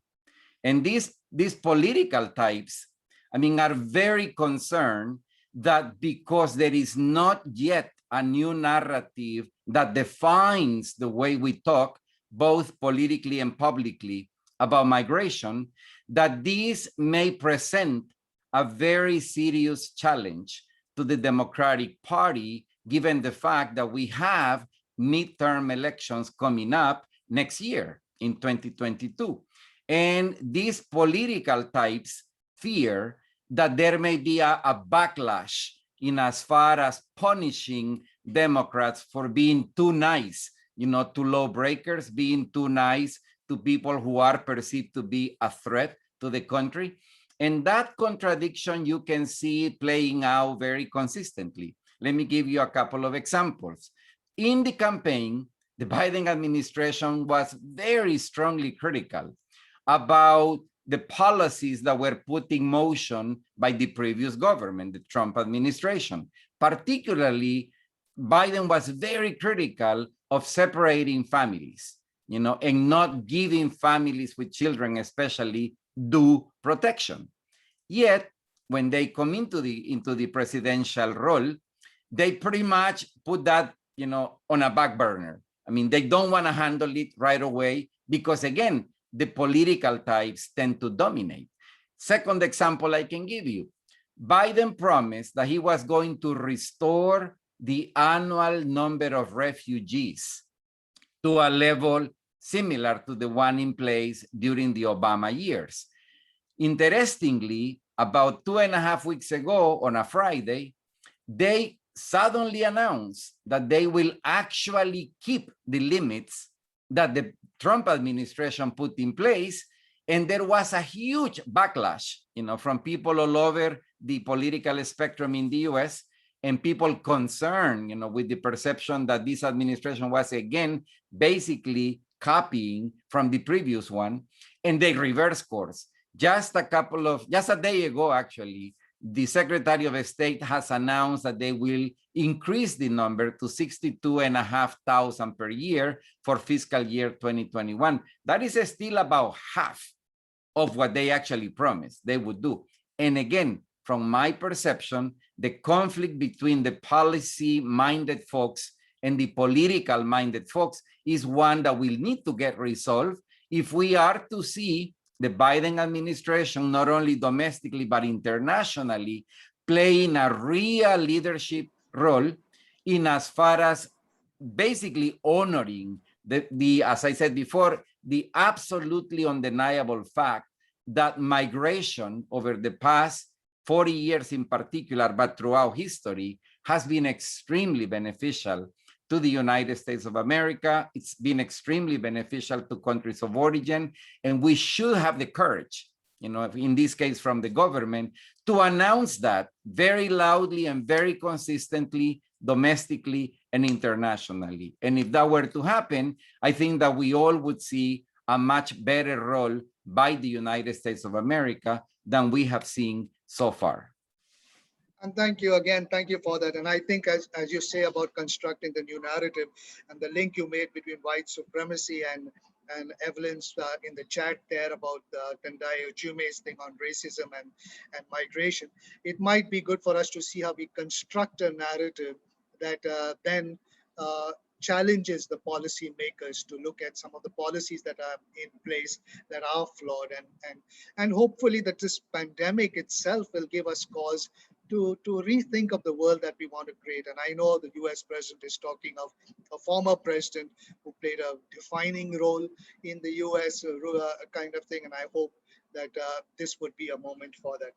And these political types, I mean, are very concerned that because there is not yet a new narrative that defines the way we talk, both politically and publicly, about migration, that this may present a very serious challenge to the Democratic Party, given the fact that we have midterm elections coming up next year in 2022. And these political types fear that there may be a backlash in as far as punishing Democrats for being too nice, to lawbreakers, being too nice to people who are perceived to be a threat to the country. And that contradiction you can see playing out very consistently. Let me give you a couple of examples. In the campaign, the Biden administration was very strongly critical about the policies that were put in motion by the previous government, the Trump administration. Particularly, Biden was very critical of separating families, and not giving families with children, especially, due protection. Yet, when they come into the presidential role, they pretty much put that, on a back burner. I mean, they don't want to handle it right away because, again, the political types tend to dominate. Second example I can give you, Biden promised that he was going to restore the annual number of refugees to a level similar to the one in place during the Obama years. Interestingly, about 2.5 weeks ago on a Friday, they suddenly announced that they will actually keep the limits that the Trump administration put in place. And there was a huge backlash, from people all over the political spectrum in the US, and people concerned, with the perception that this administration was, again, basically copying from the previous one, and they reversed course. Just a day ago, actually, the Secretary of State has announced that they will increase the number to 62,500 per year for fiscal year 2021. That is still about half of what they actually promised they would do. And again, from my perception, the conflict between the policy-minded folks and the political-minded folks is one that will need to get resolved if we are to see the Biden administration, not only domestically, but internationally, playing a real leadership role in as far as basically honoring the, as I said before, the absolutely undeniable fact that migration over the past 40 years in particular, but throughout history, has been extremely beneficial to the United States of America. It's been extremely beneficial to countries of origin, and we should have the courage, in this case from the government, to announce that very loudly and very consistently, domestically and internationally. And if that were to happen, I think that we all would see a much better role by the United States of America than we have seen so far. And thank you again. Thank you for that. And I think as you say about constructing the new narrative and the link you made between white supremacy and Evelyn's in the chat there about Tendai Ojume's thing on racism and migration, it might be good for us to see how we construct a narrative that then challenges the policymakers to look at some of the policies that are in place that are flawed, and hopefully that this pandemic itself will give us cause to rethink of the world that we want to create. And I know the US president is talking of a former president who played a defining role in the US kind of thing, and I hope that this would be a moment for that.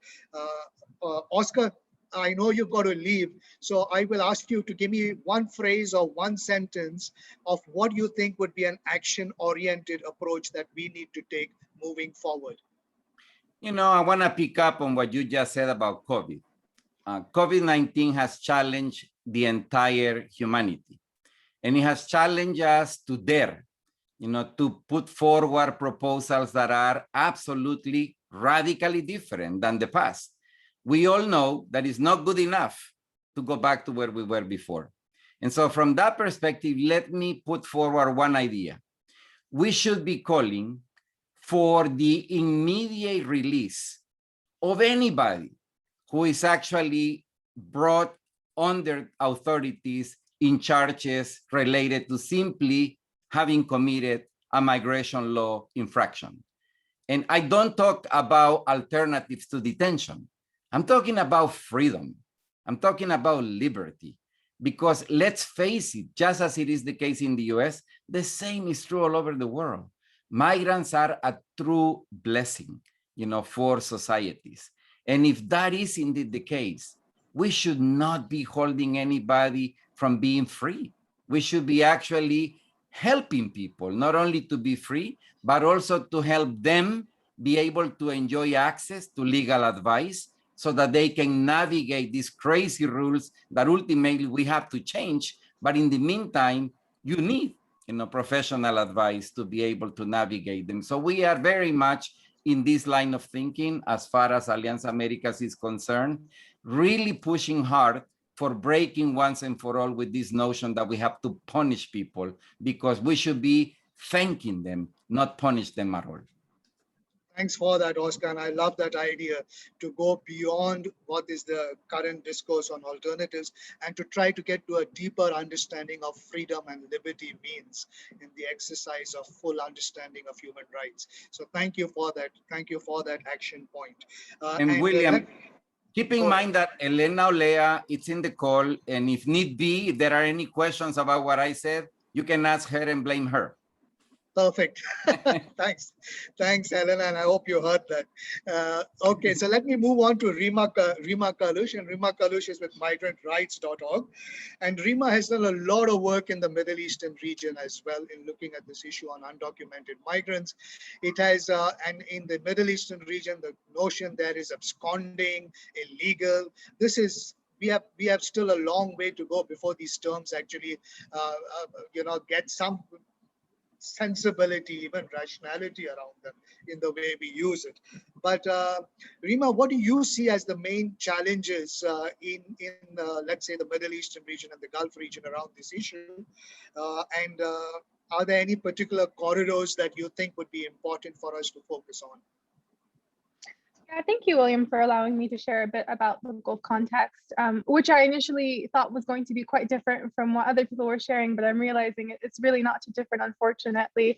Oscar, I know you've got to leave, so I will ask you to give me one phrase or one sentence of what you think would be an action-oriented approach that we need to take moving forward. I want to pick up on what you just said about COVID. COVID-19 has challenged the entire humanity, and it has challenged us to dare, to put forward proposals that are absolutely radically different than the past. We all know that it's not good enough to go back to where we were before. And so from that perspective, let me put forward one idea. We should be calling for the immediate release of anybody who is actually brought under authorities in charges related to simply having committed a migration law infraction. And I don't talk about alternatives to detention. I'm talking about freedom. I'm talking about liberty. Because let's face it, just as it is the case in the US, the same is true all over the world. Migrants are a true blessing, for societies. And if that is indeed the case, we should not be holding anybody from being free. We should be actually helping people, not only to be free, but also to help them be able to enjoy access to legal advice so that they can navigate these crazy rules that ultimately we have to change. But in the meantime, you need professional advice to be able to navigate them. So we are very much in this line of thinking as far as Alianza Americas is concerned, really pushing hard for breaking once and for all with this notion that we have to punish people, because we should be thanking them, not punish them at all. Thanks for that, Oscar. And I love that idea to go beyond what is the current discourse on alternatives and to try to get to a deeper understanding of freedom and liberty means in the exercise of full understanding of human rights. So thank you for that. Thank you for that action point. And William, keep in mind that Elena Olea is in the call, and if need be, if there are any questions about what I said, you can ask her and blame her. Perfect. Thanks, Helena, and I hope you heard that. Okay, so let me move on to Rima Kalush, and Rima Kalush is with migrantrights.org. And Rima has done a lot of work in the Middle Eastern region as well in looking at this issue on undocumented migrants. It has, and in the Middle Eastern region, the notion there is absconding, illegal. This is we have still a long way to go before these terms actually, get some sensibility, even rationality around them in the way we use it. But Rima, what do you see as the main challenges in let's say, the Middle Eastern region and the Gulf region around this issue? And are there any particular corridors that you think would be important for us to focus on? Yeah, thank you, William, for allowing me to share a bit about the Gulf context, which I initially thought was going to be quite different from what other people were sharing, but I'm realizing it's really not too different, unfortunately.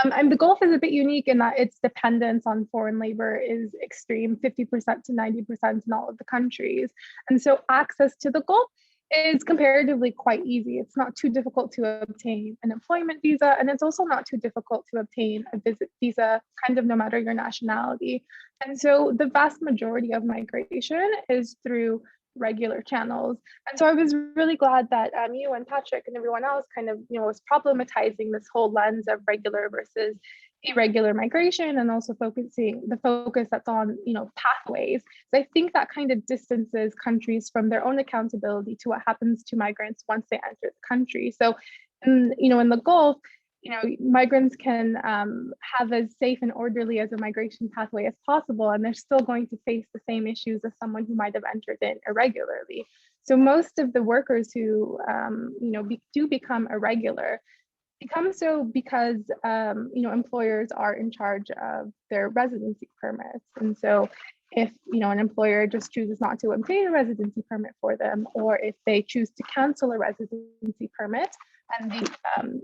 And the Gulf is a bit unique in that its dependence on foreign labor is extreme, 50% to 90% in all of the countries. And so access to the Gulf is comparatively quite easy. It's not too difficult to obtain an employment visa, and it's also not too difficult to obtain a visit visa, kind of no matter your nationality. And so the vast majority of migration is through regular channels. And so I was really glad that you and Patrick and everyone else kind of, was problematizing this whole lens of regular versus irregular migration, and also the focus that's on, pathways. So I think that kind of distances countries from their own accountability to what happens to migrants once they enter the country. So, in the Gulf, migrants can have as safe and orderly as a migration pathway as possible, and they're still going to face the same issues as someone who might have entered in irregularly. So most of the workers who, do become irregular become so because, employers are in charge of their residency permits. And so if, an employer just chooses not to obtain a residency permit for them, or if they choose to cancel a residency permit, and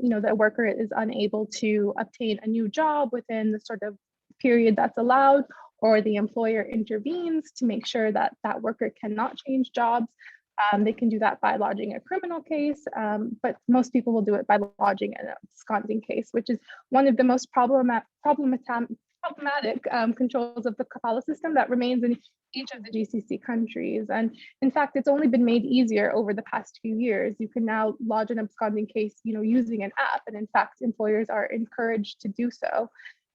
the worker is unable to obtain a new job within the sort of period that's allowed, or the employer intervenes to make sure that that worker cannot change jobs, they can do that by lodging a criminal case, but most people will do it by lodging an absconding case, which is one of the most problematic controls of the kafala system that remains in each of the GCC countries. And in fact, it's only been made easier over the past few years. You can now lodge an absconding case, using an app, and in fact, employers are encouraged to do so.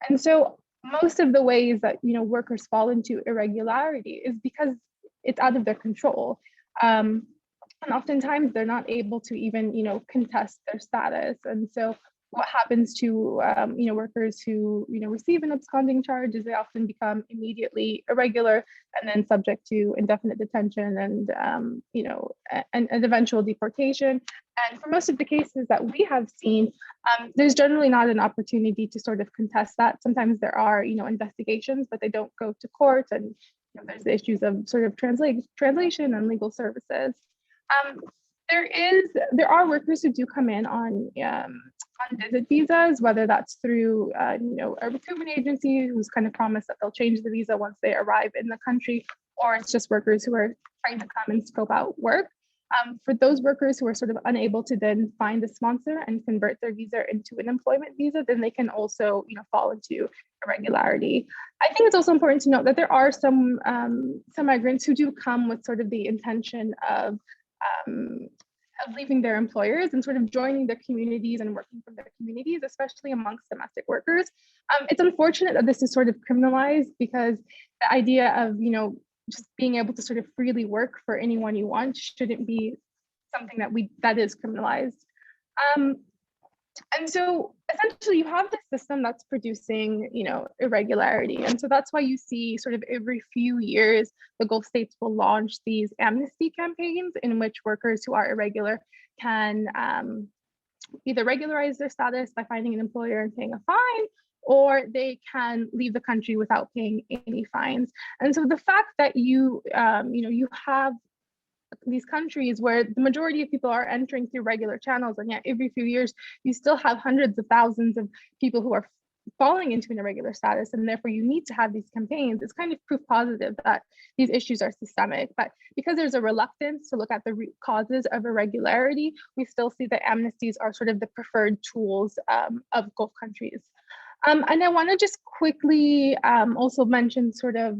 And so most of the ways that, workers fall into irregularity is because it's out of their control. And oftentimes they're not able to even, contest their status. And so what happens to, workers who, receive an absconding charge is they often become immediately irregular and then subject to indefinite detention and, and eventual deportation. And for most of the cases that we have seen, there's generally not an opportunity to sort of contest that. Sometimes there are, investigations, but they don't go to court, and there's the issues of sort of translation and legal services. There are workers who do come in on visit visas, whether that's through a recruitment agency who's kind of promised that they'll change the visa once they arrive in the country, or it's just workers who are trying to come and scope out work. For those workers who are sort of unable to then find a sponsor and convert their visa into an employment visa, then they can also fall into irregularity. I think it's also important to note that there are some migrants who do come with sort of the intention of leaving their employers and sort of joining their communities and working from their communities, especially amongst domestic workers. It's unfortunate that this is sort of criminalized, because the idea of just being able to sort of freely work for anyone you want shouldn't be something that is criminalized. And so essentially you have this system that's producing, irregularity. And so that's why you see sort of every few years, the Gulf states will launch these amnesty campaigns in which workers who are irregular can either regularize their status by finding an employer and paying a fine, or they can leave the country without paying any fines. And so the fact that you have these countries where the majority of people are entering through regular channels, and yet every few years you still have hundreds of thousands of people who are falling into an irregular status, and therefore you need to have these campaigns. It's kind of proof positive that these issues are systemic. But because there's a reluctance to look at the root causes of irregularity, we still see that amnesties are sort of the preferred tools of Gulf countries. And I want to just quickly also mention sort of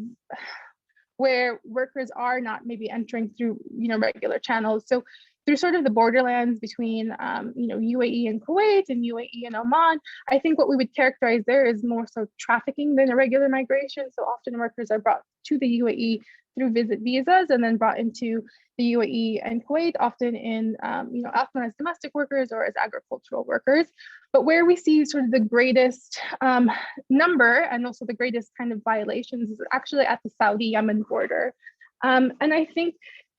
where workers are not maybe entering through regular channels. So through sort of the borderlands between UAE and Kuwait and UAE and Oman, I think what we would characterize there is more so trafficking than irregular migration. So often workers are brought to the UAE through visit visas and then brought into the UAE and Kuwait, often in often as domestic workers or as agricultural workers. But where we see sort of the greatest number and also the greatest kind of violations is actually at the Saudi-Yemen border. And I think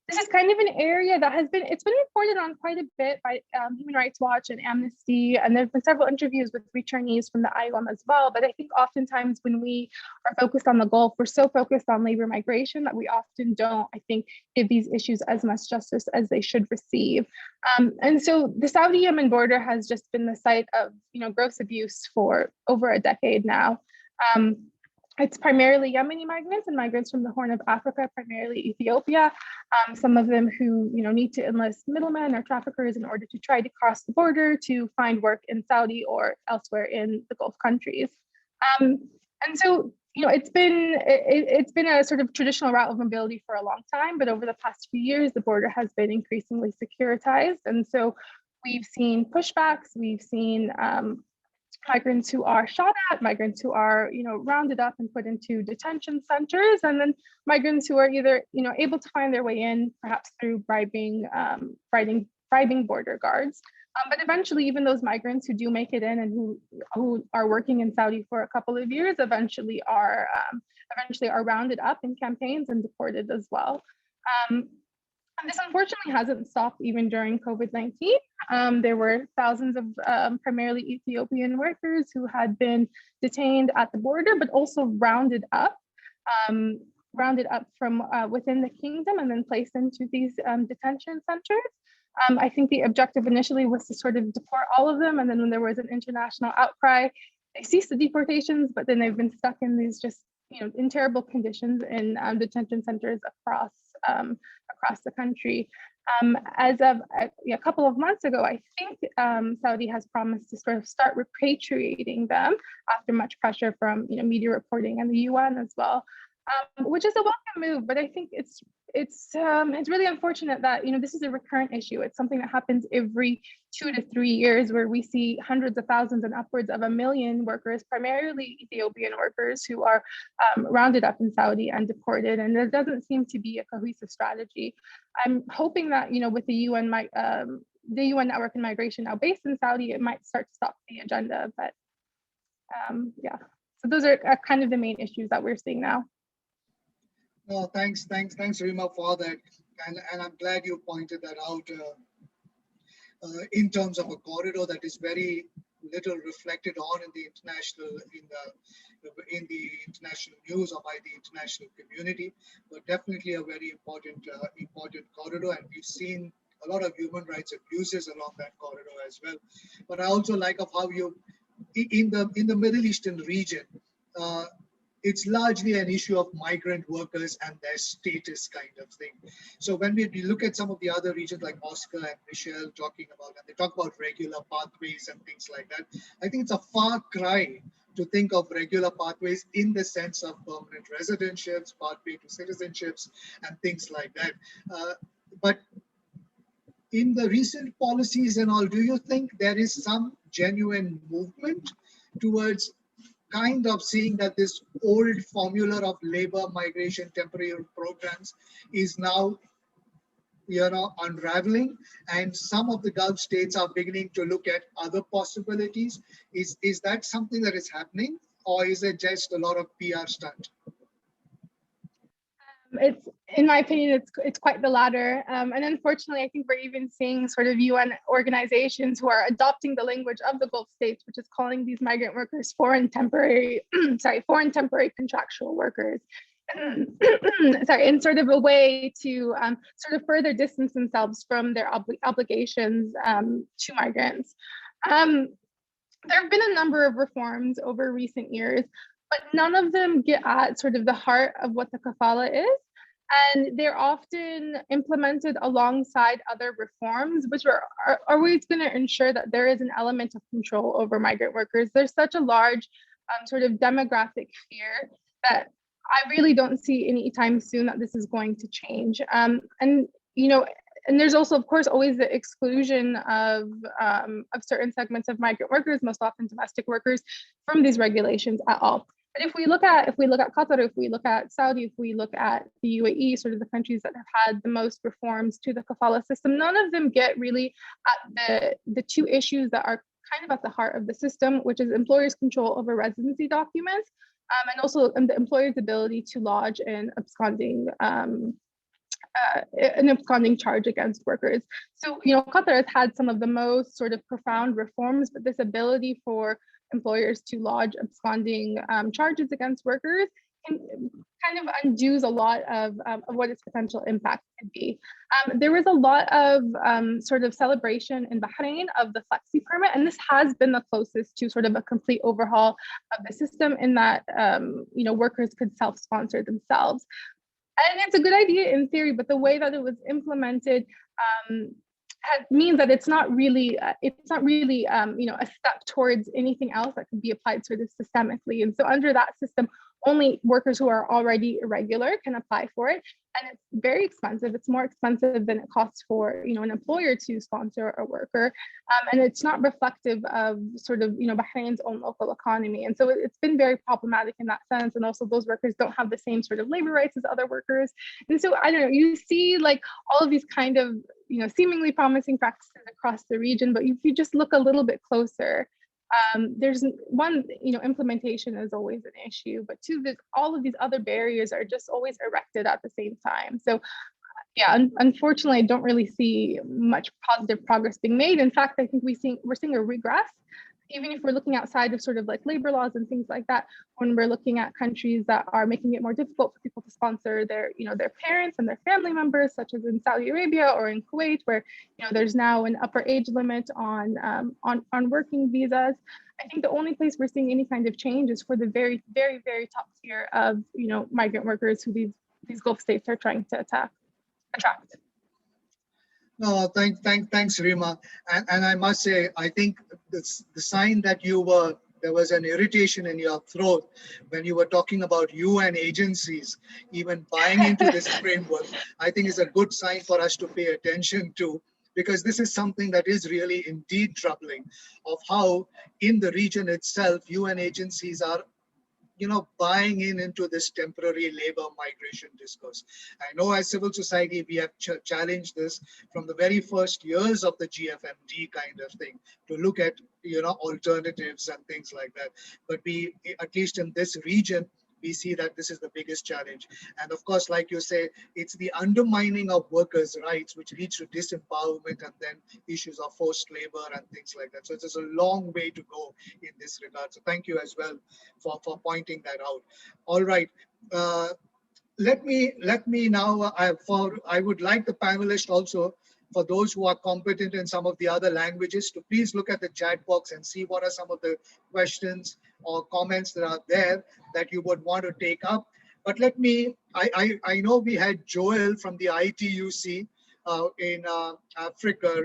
this is kind of an area that been reported on quite a bit by Human Rights Watch and Amnesty, and there have been several interviews with returnees from the IOM as well. But I think oftentimes when we are focused on the Gulf, we're so focused on labor migration that we often don't, I think, give these issues as much justice as they should receive. And so the Saudi-Yemen border has just been the site of gross abuse for over a decade now. It's primarily Yemeni migrants and migrants from the Horn of Africa, primarily Ethiopia. Some of them who need to enlist middlemen or traffickers in order to try to cross the border to find work in Saudi or elsewhere in the Gulf countries. And so it's been a sort of traditional route of mobility for a long time, but over the past few years, the border has been increasingly securitized, and so we've seen pushbacks. We've seen migrants who are shot at, migrants who are, rounded up and put into detention centers, and then migrants who are either, able to find their way in, perhaps through bribing border guards. But eventually, even those migrants who do make it in and who are working in Saudi for a couple of years eventually are rounded up in campaigns and deported as well. And this unfortunately hasn't stopped even during COVID-19. There were thousands of primarily Ethiopian workers who had been detained at the border, but also rounded up from within the kingdom and then placed into these detention centers. I think the objective initially was to sort of deport all of them. And then when there was an international outcry, they ceased the deportations, but then they've been stuck in these just, in terrible conditions in detention centers across the country. As of a couple of months ago, I think Saudi has promised to sort of start repatriating them after much pressure from media reporting and the UN as well, which is a welcome move. But I think it's really unfortunate that this is a recurrent issue. It's something that happens every 2 to 3 years, where we see hundreds of thousands and upwards of 1 million workers, primarily Ethiopian workers, who are rounded up in Saudi and deported. And there doesn't seem to be a cohesive strategy. I'm hoping that with the UN network in migration now based in Saudi, it might start to stop the agenda. But yeah, so those are kind of the main issues that we're seeing now. No, thanks, Rima, for that, and I'm glad you pointed that out. In terms of a corridor that is very little reflected on in the international news or by the international community, but definitely a very important corridor. And we've seen a lot of human rights abuses along that corridor as well. But I also like of how you, in the Middle Eastern region, it's largely an issue of migrant workers and their status kind of thing. So when we look at some of the other regions like Oscar and Michelle talking about, and they talk about regular pathways and things like that, I think it's a far cry to think of regular pathways in the sense of permanent residentships, pathway to citizenships, and things like that. But in the recent policies and all, do you think there is some genuine movement towards kind of seeing that this old formula of labor migration temporary programs is now, unraveling, and some of the Gulf states are beginning to look at other possibilities? Is that something that is happening, or is it just a lot of PR stunt? It's, in my opinion, it's quite the latter. And unfortunately, I think we're even seeing sort of UN organizations who are adopting the language of the Gulf states, which is calling these migrant workers foreign temporary contractual workers. Sorry, in sort of a way to sort of further distance themselves from their obligations to migrants. There have been a number of reforms over recent years, but none of them get at sort of the heart of what the kafala is. And they're often implemented alongside other reforms, which are always going to ensure that there is an element of control over migrant workers. There's such a large sort of demographic fear that I really don't see anytime soon that this is going to change. And there's also, of course, always the exclusion of certain segments of migrant workers, most often domestic workers, from these regulations at all. But if we look at Qatar, if we look at Saudi, if we look at the UAE, sort of the countries that have had the most reforms to the kafala system, none of them get really at the two issues that are kind of at the heart of the system, which is employers' control over residency documents, and also the employer's ability to lodge an absconding charge against workers. So, Qatar has had some of the most sort of profound reforms, but this ability for employers to lodge absconding charges against workers kind of undoes a lot of what its potential impact could be. There was a lot of sort of celebration in Bahrain of the flexi permit, and this has been the closest to sort of a complete overhaul of the system in that workers could self-sponsor themselves. And it's a good idea in theory, but the way that it was implemented means that it's not really a step towards anything else that could be applied sort of systemically. And so under that system, only workers who are already irregular can apply for it. And it's very expensive. It's more expensive than it costs for, an employer to sponsor a worker. And it's not reflective of sort of, Bahrain's own local economy. And so it's been very problematic in that sense. And also those workers don't have the same sort of labor rights as other workers. And so, I don't know, you see like all of these kind of, seemingly promising practices across the region, but if you just look a little bit closer, there's one, implementation is always an issue, but two, all of these other barriers are just always erected at the same time. So yeah, unfortunately, I don't really see much positive progress being made. In fact, I think we're seeing a regress, even if we're looking outside of sort of like labor laws and things like that, when we're looking at countries that are making it more difficult for people to sponsor their parents and their family members, such as in Saudi Arabia or in Kuwait, where, there's now an upper age limit on working visas. I think the only place we're seeing any kind of change is for the very, very, very top tier of, migrant workers who these Gulf states are trying to attract. No, thanks, Rima. And I must say, I think the sign that there was an irritation in your throat when you were talking about UN agencies even buying into this framework, I think is a good sign for us to pay attention to, because this is something that is really indeed troubling, of how in the region itself, UN agencies are buying into this temporary labor migration discourse. I know as civil society, we have challenged this from the very first years of the GFMD kind of thing, to look at, alternatives and things like that. But we, at least in this region, we see that this is the biggest challenge. And of course, like you say, it's the undermining of workers' rights, which leads to disempowerment and then issues of forced labor and things like that. So it's a long way to go in this regard. So thank you as well for pointing that out. All right. Let me now, I would like the panelists also for those who are competent in some of the other languages to please look at the chat box and see what are some of the questions or comments that are there that you would want to take up. But let me, I know we had Joel from the ITUC in Africa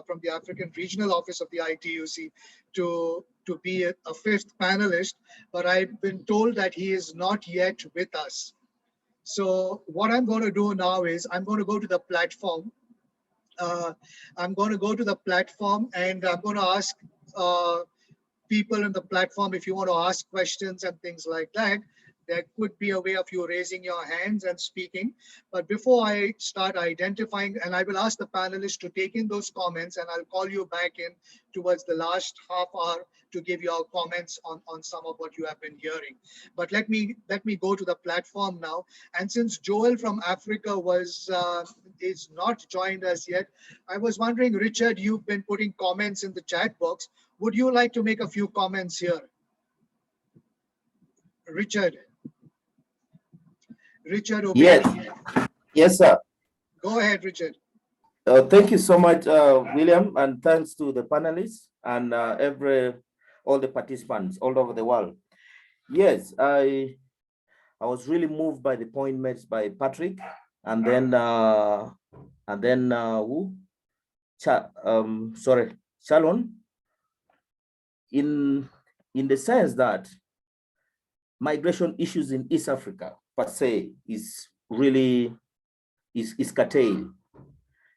from the African Regional Office of the ITUC to be a fifth panelist, but I've been told that he is not yet with us. So what I'm going to do now is I'm going to go to the platform. I'm going to go to the platform and I'm going to ask people in the platform if you want to ask questions and things like that. There could be a way of you raising your hands and speaking. But before I start identifying, and I will ask the panelists to take in those comments, and I'll call you back in towards the last half hour to give your comments on some of what you have been hearing. But let me go to the platform now. And since Joel from Africa is not joined us yet, I was wondering, Richard, you've been putting comments in the chat box. Would you like to make a few comments here? Richard Yes, Obedi. yes, sir. Go ahead, Richard. Thank you so much, William, and thanks to the panelists and all the participants all over the world. Yes, I was really moved by the point made by Patrick, and then who? Shalon, in the sense that migration issues in East Africa per se is really is curtailed.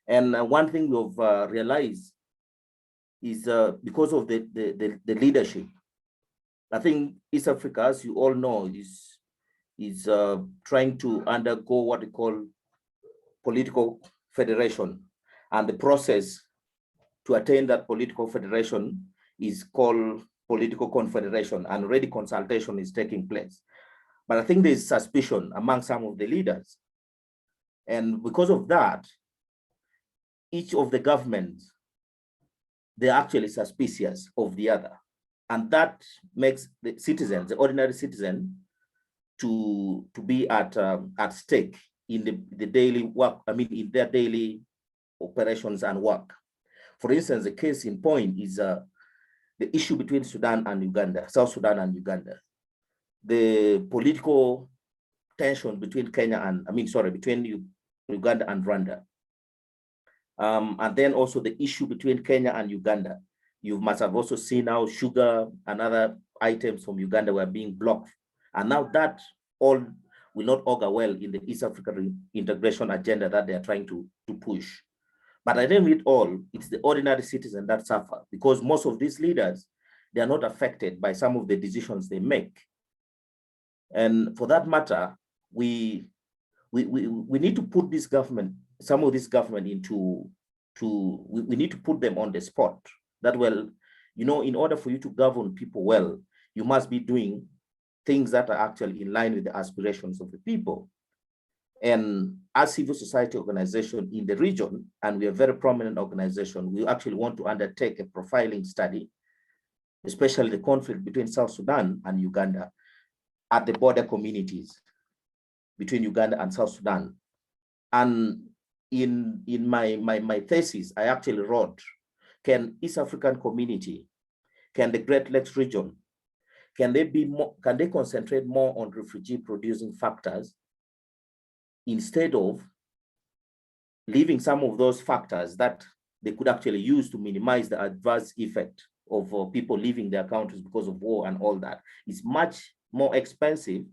And one thing we've realized is because of the leadership. I think East Africa, as you all know, is trying to undergo what we call political federation, and the process to attain that political federation is called political confederation, and already consultation is taking place. But I think there's suspicion among some of the leaders, and because of that, each of the governments, they're actually suspicious of the other. And that makes the citizens, the ordinary citizen, to be at stake in the daily work, in their daily operations and work. For instance, the case in point is the issue between Sudan and Uganda, South Sudan and Uganda. The political tension between between Uganda and Rwanda. And then also the issue between Kenya and Uganda. You must have also seen how sugar and other items from Uganda were being blocked. And now that all will not augur well in the East African integration agenda that they are trying to push. But I think with all, it's the ordinary citizen that suffer, because most of these leaders, they are not affected by some of the decisions they make. And for that matter, we need to put this government, some of this government we need to put them on the spot. That, well, in order for you to govern people well, you must be doing things that are actually in line with the aspirations of the people. And as civil society organization in the region, and we are a very prominent organization, we actually want to undertake a profiling study, especially the conflict between South Sudan and Uganda at the border communities between Uganda and South Sudan. And in my thesis, I actually wrote, can East African community, can the Great Lakes region, can they concentrate more on refugee producing factors instead of leaving some of those factors that they could actually use to minimize the adverse effect of people leaving their countries because of war and all that? It's much more expensive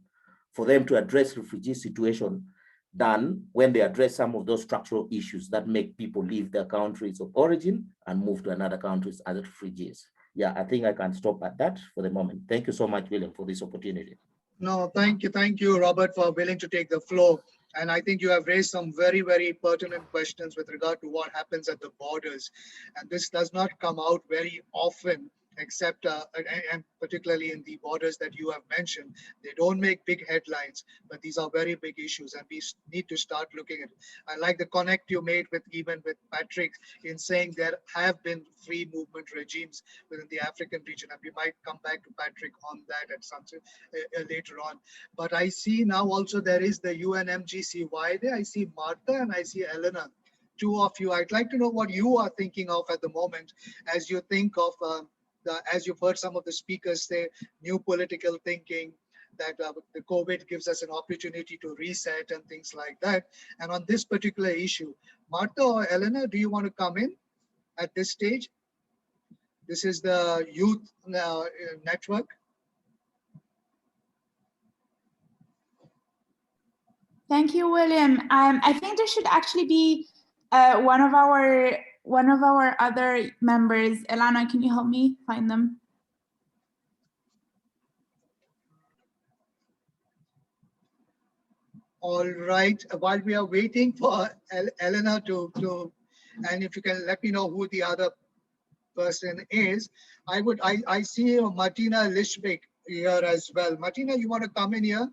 for them to address refugee situation than when they address some of those structural issues that make people leave their countries of origin and move to another countries as refugees. Yeah, I think I can stop at that for the moment. Thank you so much, William, for this opportunity. No, thank you, Robert, for willing to take the floor. And I think you have raised some very, very pertinent questions with regard to what happens at the borders. And this does not come out very often, except, and particularly in the borders that you have mentioned. They don't make big headlines, but these are very big issues, and we need to start looking at it. I like the connect you made with Patrick in saying there have been free movement regimes within the African region, and we might come back to Patrick on that at some later on. But I see now also there is the UNMGC. Why there? I see Martha and I see Elena two of you. I'd like to know what you are thinking of at the moment as you think of as you've heard some of the speakers say, new political thinking, that the COVID gives us an opportunity to reset and things like that. And on this particular issue, Martha or Elena, do you want to come in at this stage? This is the youth network. Thank you, William. I think there should actually be one of our other members. Elena, can you help me find them? All right. While we are waiting for Elena and if you can let me know who the other person is, I see Martina Lischbeck here as well. Martina, you want to come in here?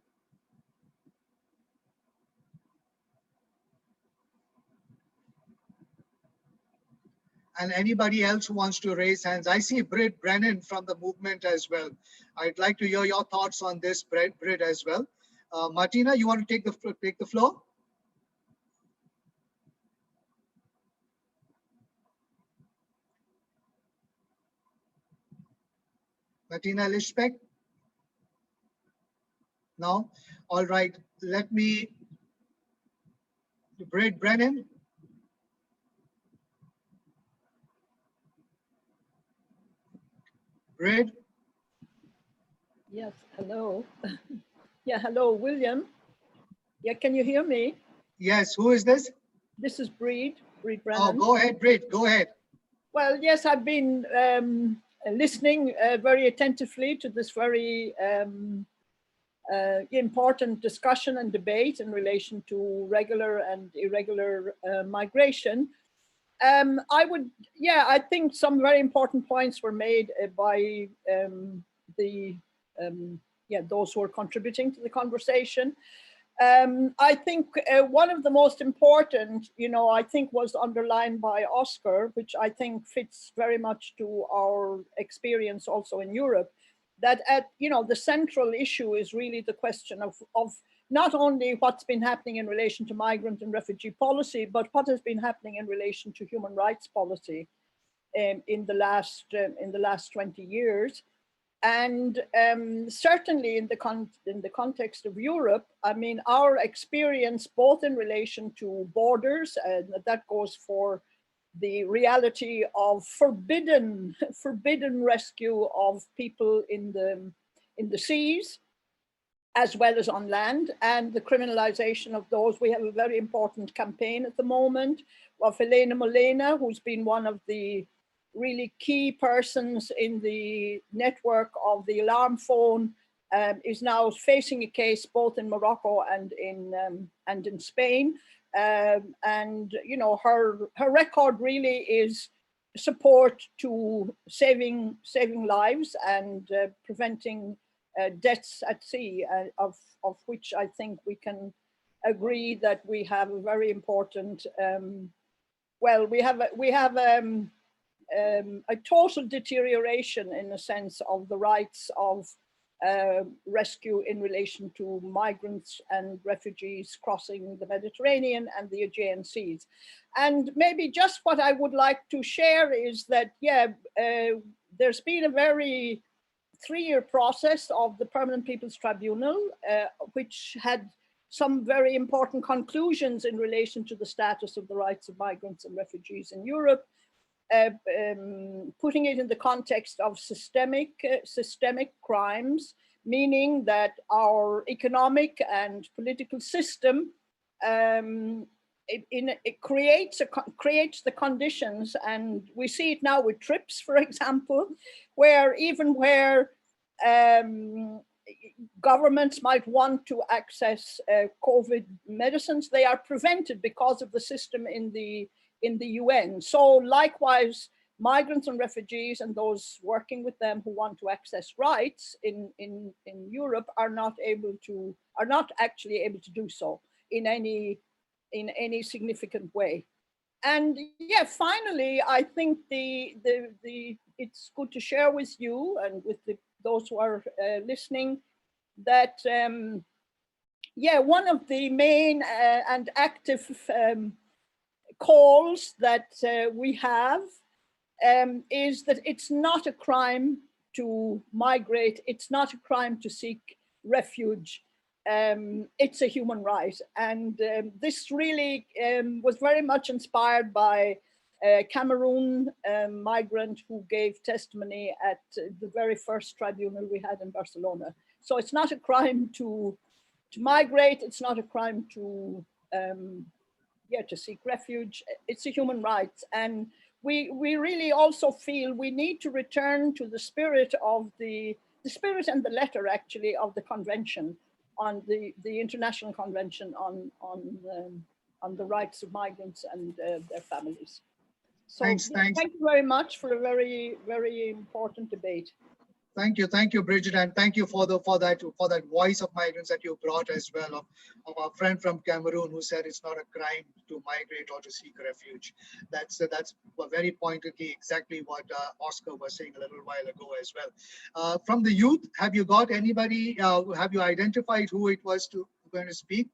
And anybody else who wants to raise hands? I see Britt Brennan from the movement as well. I'd like to hear your thoughts on this, Britt, as well. Martina, you want to take the floor? Martina Lischbeck? No? All right. Let me, Britt Brennan. Britt? Yes, hello. Yeah, hello, William. Yeah, can you hear me? Yes, who is this? This is Breed Oh, Brennan. go ahead, Britt, go ahead. Well, yes, I've been listening very attentively to this very important discussion and debate in relation to regular and irregular migration. I think some very important points were made by those who are contributing to the conversation. I think one of the most important, I think was underlined by Oscar, which I think fits very much to our experience also in Europe, that the central issue is really the question of not only what's been happening in relation to migrant and refugee policy, but what has been happening in relation to human rights policy in the last 20 years. And certainly in the context of Europe, I mean, our experience both in relation to borders, and that goes for the reality of forbidden rescue of people in the seas, as well as on land, and the criminalization of those. We have a very important campaign at the moment of Elena Molina, who's been one of the really key persons in the network of the alarm phone, is now facing a case both in Morocco and in Spain. And her record really is support to saving lives and preventing deaths at sea, of which I think we can agree that we have a very important. We have a total deterioration in the sense of the rights of rescue in relation to migrants and refugees crossing the Mediterranean and the Aegean seas. And maybe just what I would like to share is that, there's been a very 3-year process of the Permanent People's Tribunal, which had some very important conclusions in relation to the status of the rights of migrants and refugees in Europe, putting it in the context of systemic crimes, meaning that our economic and political system it creates the conditions, and we see it now with TRIPS, for example, where governments might want to access COVID medicines, they are prevented because of the system in the UN. So likewise, migrants and refugees and those working with them who want to access rights in Europe are not actually able to do so in any significant way. And finally, I think it's good to share with you and with those who are listening that one of the main and active calls that we have is that it's not a crime to migrate. It's not a crime to seek refuge. It's a human right. And this really was very much inspired by a Cameroon migrant who gave testimony at the very first tribunal we had in Barcelona. So it's not a crime to migrate. It's not a crime to seek refuge. It's a human right. And we really also feel we need to return to the spirit of the spirit and the letter actually of the convention, on the International Convention on the rights of migrants and their families. So Thanks. Thank you very much for a very, very important debate. Thank you, Bridget, and thank you for that voice of migrants that you brought as well, of our friend from Cameroon who said it's not a crime to migrate or to seek refuge. That's very pointedly exactly what Oscar was saying a little while ago as well. From the youth, have you got anybody? Have you identified who it was going to speak?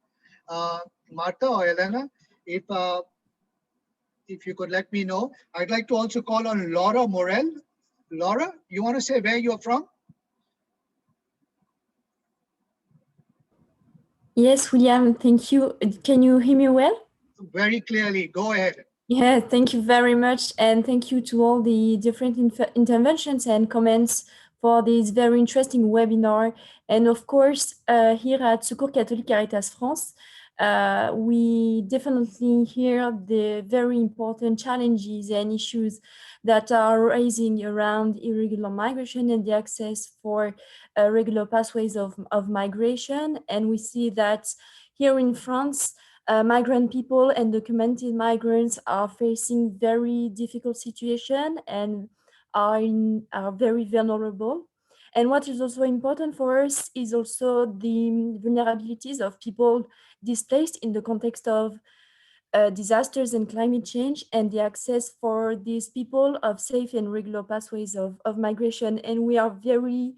Martha or Elena, if you could let me know. I'd like to also call on Laura Morel. Laura, you want to say where you're from? Yes, William, thank you. Can you hear me well? Very clearly, go ahead. Yeah, thank you very much. And thank you to all the different interventions and comments for this very interesting webinar. And of course, here at Secours Catholique Caritas France, we definitely hear the very important challenges and issues that are rising around irregular migration and the access for regular pathways of migration. And we see that here in France, migrant people and documented migrants are facing very difficult situation and are very vulnerable. And what is also important for us is also the vulnerabilities of people displaced in the context of disasters and climate change, and the access for these people of safe and regular pathways of migration. And we are very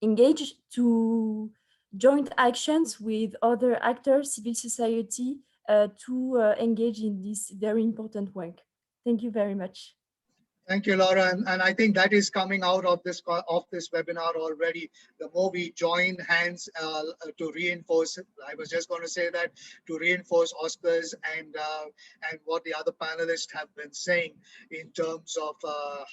engaged to joint actions with other actors, civil society, to engage in this very important work. Thank you very much. Thank you, Laura. And I think that is coming out of this webinar already. The more we join hands to reinforce, I was just going to say that, to reinforce Oscar's and what the other panelists have been saying in terms of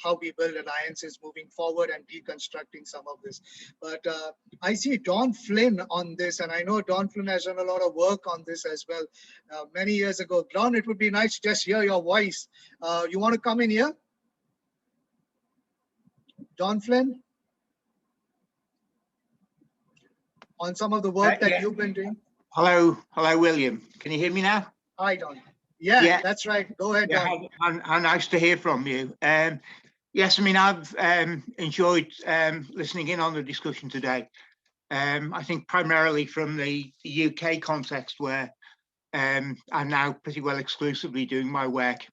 how we build alliances moving forward and deconstructing some of this. But I see Don Flynn on this, and I know Don Flynn has done a lot of work on this as well many years ago. Don, it would be nice to just hear your voice. You want to come in here? Don Flynn, on some of the work that you've been doing. Hello, William. Can you hear me now? Hi, Don. Yeah, that's right. Go ahead, Don. How nice to hear from you. Yes, I mean, I've enjoyed listening in on the discussion today. I think primarily from the UK context, where I'm now pretty well exclusively doing my work,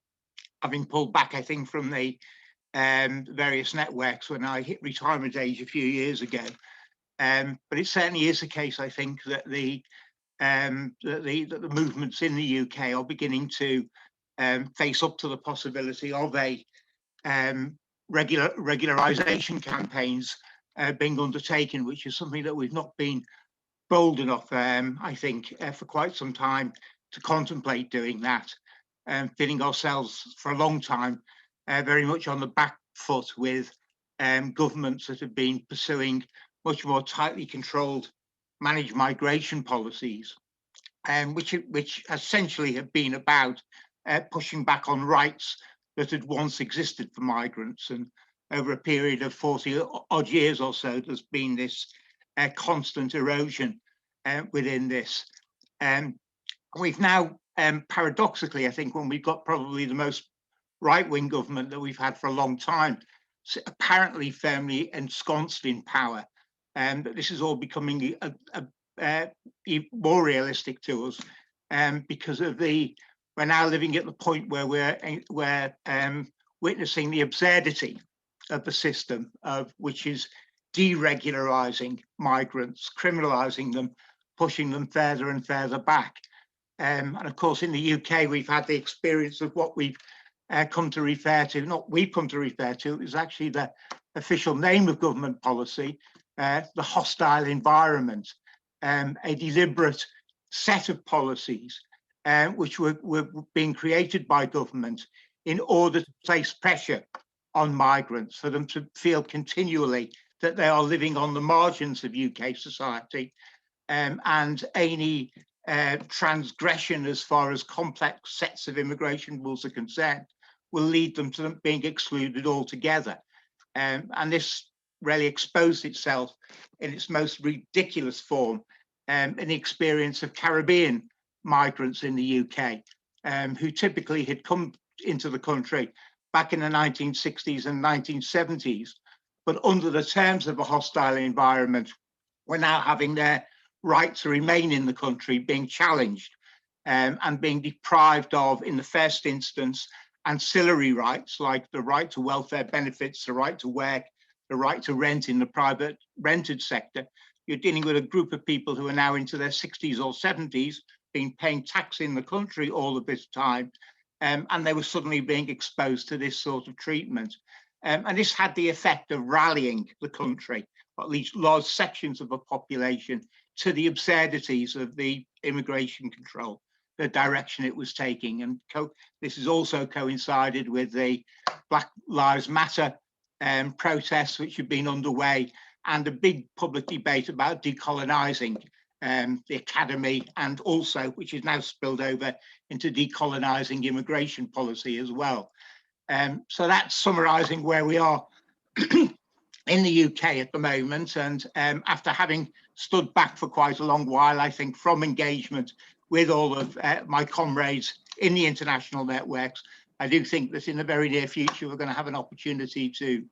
having pulled back, I think, from the various networks when I hit retirement age a few years ago. But it certainly is the case, I think, that the movements in the UK are beginning to face up to the possibility of a regularization campaigns being undertaken, which is something that we've not been bold enough, I think, for quite some time to contemplate doing that, feeling ourselves for a long time very much on the back foot with governments that have been pursuing much more tightly controlled managed migration policies, which essentially have been about pushing back on rights that had once existed for migrants. And over a period of 40 odd years or so, there's been this constant erosion within this. We've now, paradoxically, I think, when we've got probably the most right-wing government that we've had for a long time, apparently firmly ensconced in power, and this is all becoming more realistic to us, because of we're now living at the point where we're witnessing the absurdity of the system, which is deregularizing migrants, criminalizing them, pushing them further and further back. And of course, in the UK, we've had the experience of what we've come to refer to, not we've come to refer to, is actually the official name of government policy, the hostile environment, a deliberate set of policies which were being created by government in order to place pressure on migrants, for them to feel continually that they are living on the margins of UK society, and any transgression as far as complex sets of immigration rules are concerned will lead them to them being excluded altogether. And this really exposed itself in its most ridiculous form in the experience of Caribbean migrants in the UK, who typically had come into the country back in the 1960s and 1970s, but under the terms of a hostile environment, were now having their right to remain in the country being challenged, and being deprived of, in the first instance, ancillary rights like the right to welfare benefits, the right to work, the right to rent in the private rented sector. You're dealing with a group of people who are now into their 60s or 70s, been paying tax in the country all of this time, and they were suddenly being exposed to this sort of treatment. And this had the effect of rallying the country, or at least large sections of the population, to the absurdities of the immigration control, the direction it was taking. And this has also coincided with the Black Lives Matter protests, which have been underway, and a big public debate about decolonizing the academy, and also, which is now spilled over into decolonizing immigration policy as well. So that's summarizing where we are in the UK at the moment. And after having stood back for quite a long while, I think, from engagement with all of my comrades in the international networks, I do think that in the very near future, we're going to have an opportunity to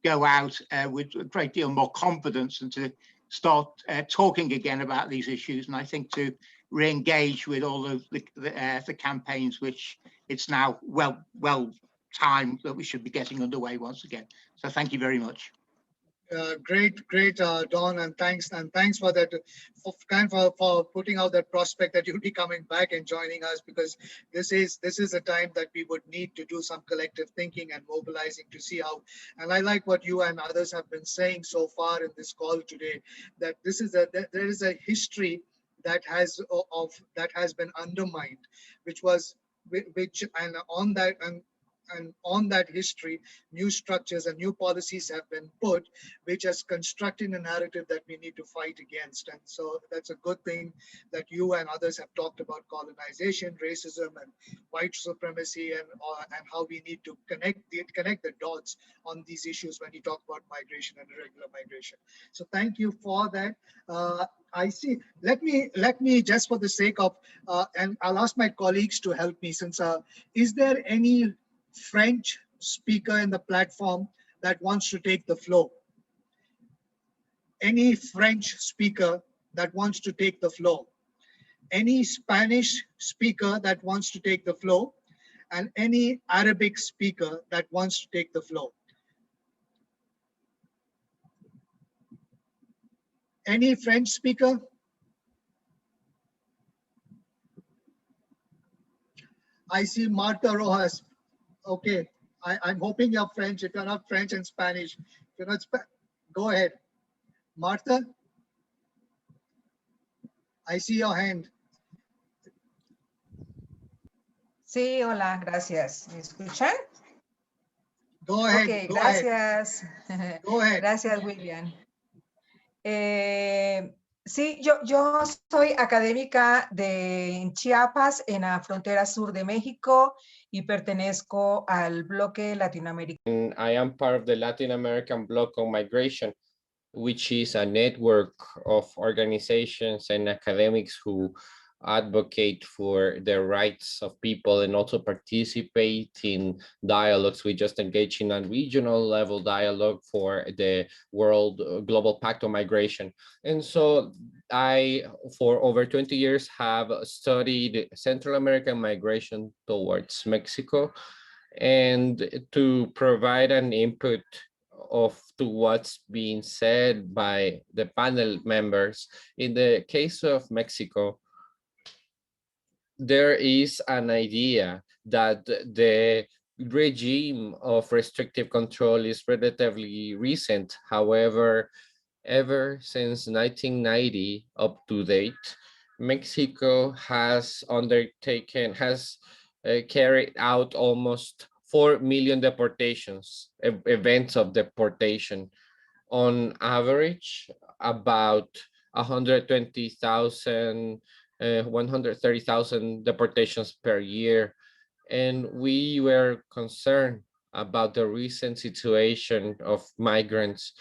go out with a great deal more confidence and to start talking again about these issues. And I think to re-engage with all of the campaigns, which it's now well time that we should be getting underway once again. So thank you very much. Great, Don, and thanks for that, for putting out that prospect that you'll be coming back and joining us, because this is a time that we would need to do some collective thinking and mobilizing to see how. And I like what you and others have been saying so far in this call today, that there is a history that has been undermined, and on that history, new structures and new policies have been put, which has constructed a narrative that we need to fight against. And so that's a good thing that you and others have talked about colonization, racism, and white supremacy, and how we need to connect the dots on these issues when you talk about migration and irregular migration. So thank you for that. I see. Let me just for the sake of, and I'll ask my colleagues to help me, since is there any French speaker in the platform that wants to take the floor? Any French speaker that wants to take the floor? Any Spanish speaker that wants to take the floor? And any Arabic speaker that wants to take the floor? Any French speaker? I see Marta Rojas. Okay, I'm hoping you're French. If you're not French and Spanish, if you're not go ahead. Marta, I see your hand. Sí, hola, gracias. ¿Me escuchan? Go ahead. Ok, go gracias. Ahead. Go ahead. Gracias, William. Sí, yo soy académica en Chiapas, en la frontera sur de México, y pertenezco al bloque latinoamericano. I am part of the Latin American Bloc on Migration, which is a network of organizations and academics who advocate for the rights of people and also participate in dialogues. We just engage in a regional level dialogue for the World Global Pact on Migration. And so I, for over 20 years, have studied Central American migration towards Mexico, and to provide an input to what's being said by the panel members. In the case of Mexico, there is an idea that the regime of restrictive control is relatively recent. However, ever since 1990 up to date, Mexico has carried out almost 4 million deportations, events of deportation. On average, about 120,000, 130,000 deportations per year. And we were concerned about the recent situation of migrants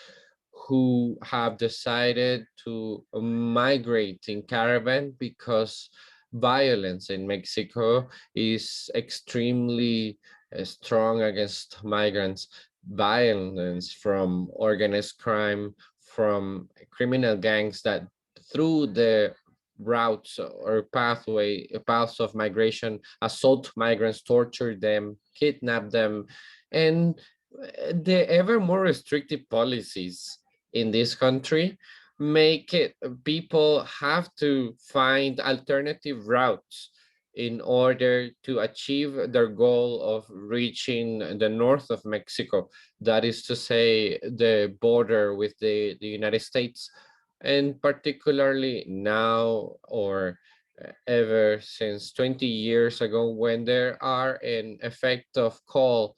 who have decided to migrate in caravan because violence in Mexico is extremely strong against migrants. Violence from organized crime, from criminal gangs that through the routes or paths of migration, assault migrants, torture them, kidnap them, and the ever more restrictive policies in this country make it people have to find alternative routes in order to achieve their goal of reaching the north of Mexico, that is to say, the border with the United States. And particularly now, or ever since 20 years ago, when there are an effect of call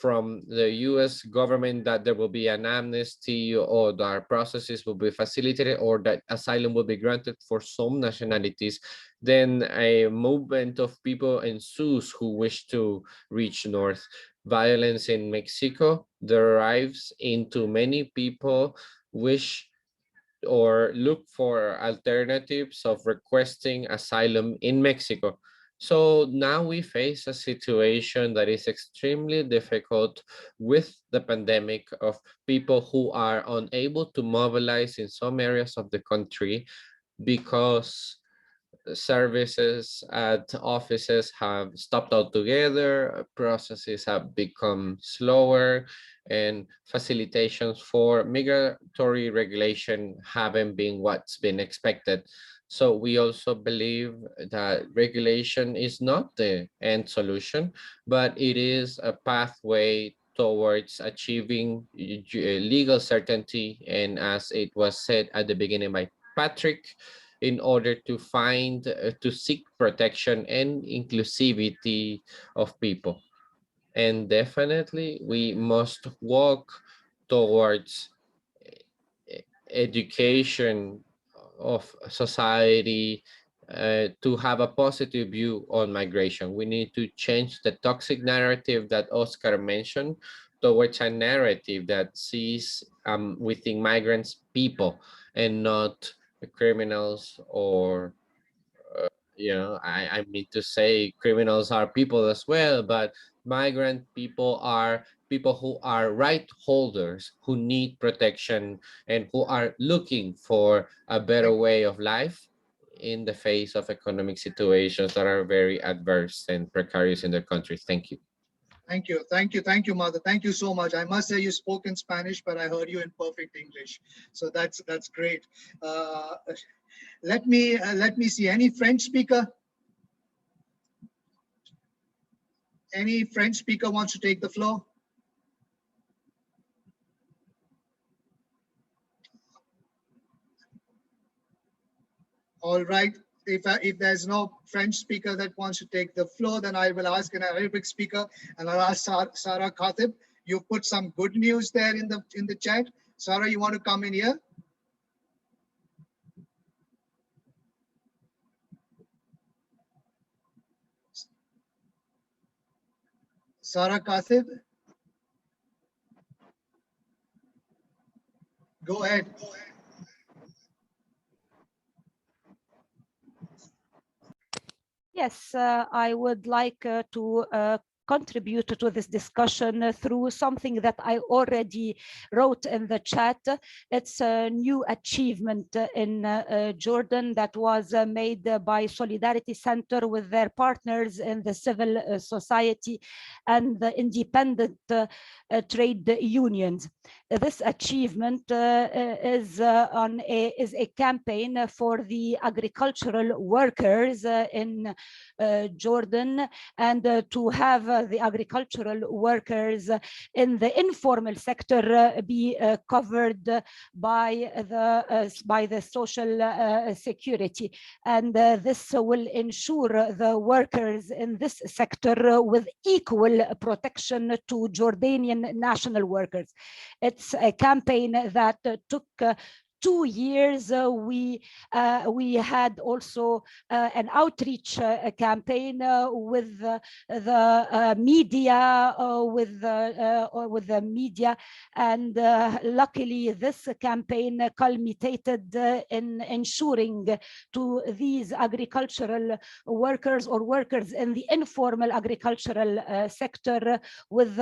from the US government that there will be an amnesty or that processes will be facilitated or that asylum will be granted for some nationalities, then a movement of people ensues who wish to reach north. Violence in Mexico derives into many people wish or look for alternatives of requesting asylum in Mexico. So now we face a situation that is extremely difficult with the pandemic of people who are unable to mobilize in some areas of the country because services at offices have stopped altogether, processes have become slower, and facilitations for migratory regulation haven't been what's been expected. So we also believe that regulation is not the end solution, but it is a pathway towards achieving legal certainty. And as it was said at the beginning by Patrick, in order to to seek protection and inclusivity of people. And definitely we must walk towards education of society to have a positive view on migration. We need to change the toxic narrative that Oscar mentioned towards a narrative that sees within migrants people and not criminals or I mean to say criminals are people as well, but migrant people are people who are right holders who need protection and who are looking for a better way of life in the face of economic situations that are very adverse and precarious in their country. Thank you. Thank you. Thank you. Thank you, Mother. Thank you so much. I must say you spoke in Spanish, but I heard you in perfect English. So that's great. Let me see. Any French speaker? Any French speaker wants to take the floor? All right. If there's no French speaker that wants to take the floor, then I will ask an Arabic speaker, and I'll ask Sarah Khatib. You put some good news there in the chat. Sarah, you want to come in here? Sarah Khatib, go ahead. Yes, I would like to contribute to this discussion through something that I already wrote in the chat. It's a new achievement in Jordan that was made by Solidarity Center with their partners in the civil society and the independent trade unions. this achievement is a campaign for the agricultural workers in Jordan, and to have the agricultural workers in the informal sector be covered by the social security, and this will ensure the workers in this sector with equal protection to Jordanian national workers. It's a campaign that took 2 years. We had also an outreach campaign with the media, with the media, and luckily this campaign culminated in ensuring to these agricultural workers or workers in the informal agricultural sector with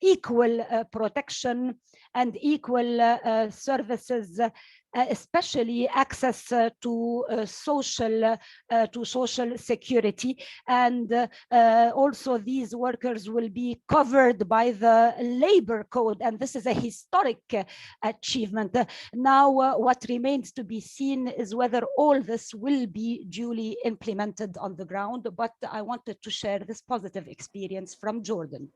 equal protection and equal services, especially access to social security, and also these workers will be covered by the labor code, and this is a historic achievement. Now what remains to be seen is whether all this will be duly implemented on the ground, but I wanted to share this positive experience from Jordan.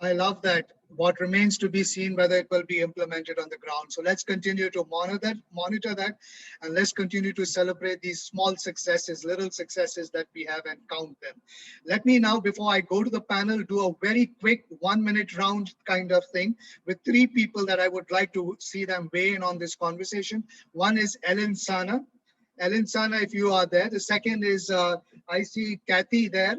I love that. What remains to be seen whether it will be implemented on the ground. So let's continue to monitor that, and let's continue to celebrate these small successes, little successes that we have, and count them. Let me now, before I go to the panel, do a very quick 1-minute round kind of thing with 3 people that I would like to see them weigh in on this conversation. One is Ellen Sana. Ellen Sana, if you are there. The second is, I see Kathy there,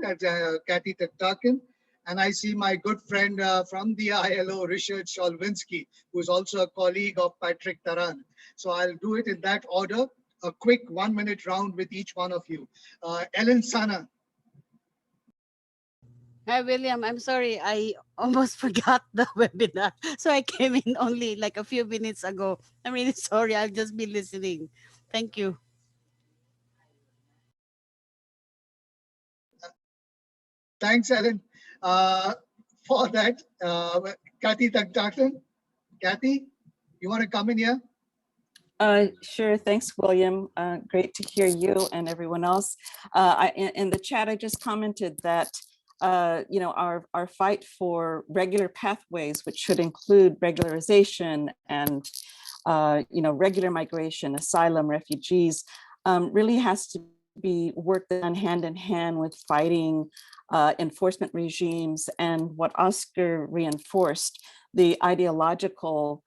Kathy Taktakin. And I see my good friend from the ILO, Richard Cholwinsky, who is also a colleague of Patrick Taran. So I'll do it in that order, a quick 1-minute round with each one of you. Ellen Sana. Hi, William. I'm sorry. I almost forgot the webinar. So I came in only like a few minutes ago. I'm really sorry. I'll just be listening. Thank you. Thanks, Ellen, for that. Kathy Taktakin. Kathy, you want to come in here? Sure. Thanks, William. Great to hear you and everyone else. In the chat, I just commented that our fight for regular pathways, which should include regularization and regular migration, asylum, refugees, really has to be worked done hand in hand with fighting enforcement regimes, and what Oscar reinforced, the ideological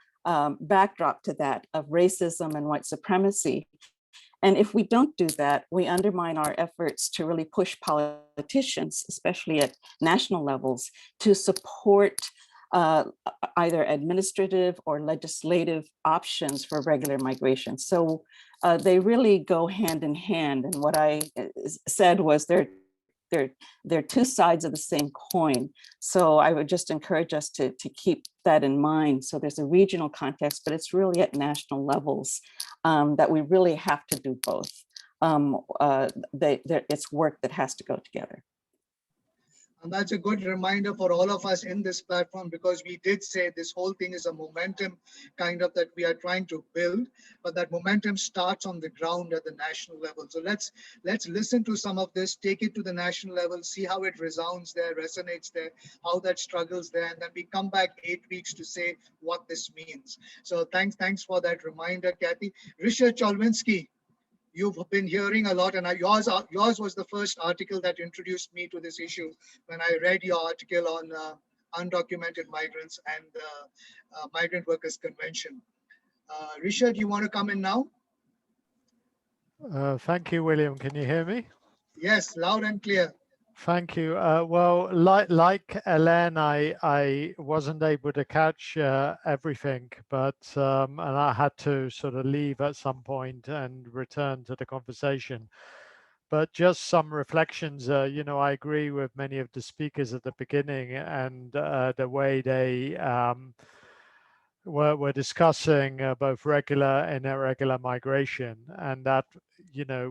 backdrop to that of racism and white supremacy. And if we don't do that, we undermine our efforts to really push politicians, especially at national levels, to support either administrative or legislative options for regular migration. So they really go hand in hand. And what I said was they're 2 sides of the same coin. So I would just encourage us to keep that in mind. So there's a regional context, but it's really at national levels that we really have to do both. It's work that has to go together. And that's a good reminder for all of us in this platform, because we did say this whole thing is a momentum kind of that we are trying to build, but that momentum starts on the ground at the national level. So let's listen to some of this, take it to the national level, see how it resounds there, resonates there, how that struggles there, and then we come back 8 weeks to say what this means. So thanks for that reminder, Kathy. Richard Cholwinsky, you've been hearing a lot, and yours was the first article that introduced me to this issue when I read your article on undocumented migrants and Migrant Workers Convention. Richard, you want to come in now? Thank you, William. Can you hear me? Yes, loud and clear. Thank you. Well, like Ellen, I wasn't able to catch everything, but and I had to sort of leave at some point and return to the conversation. But just some reflections. I agree with many of the speakers at the beginning, and the way they we're discussing both regular and irregular migration, and that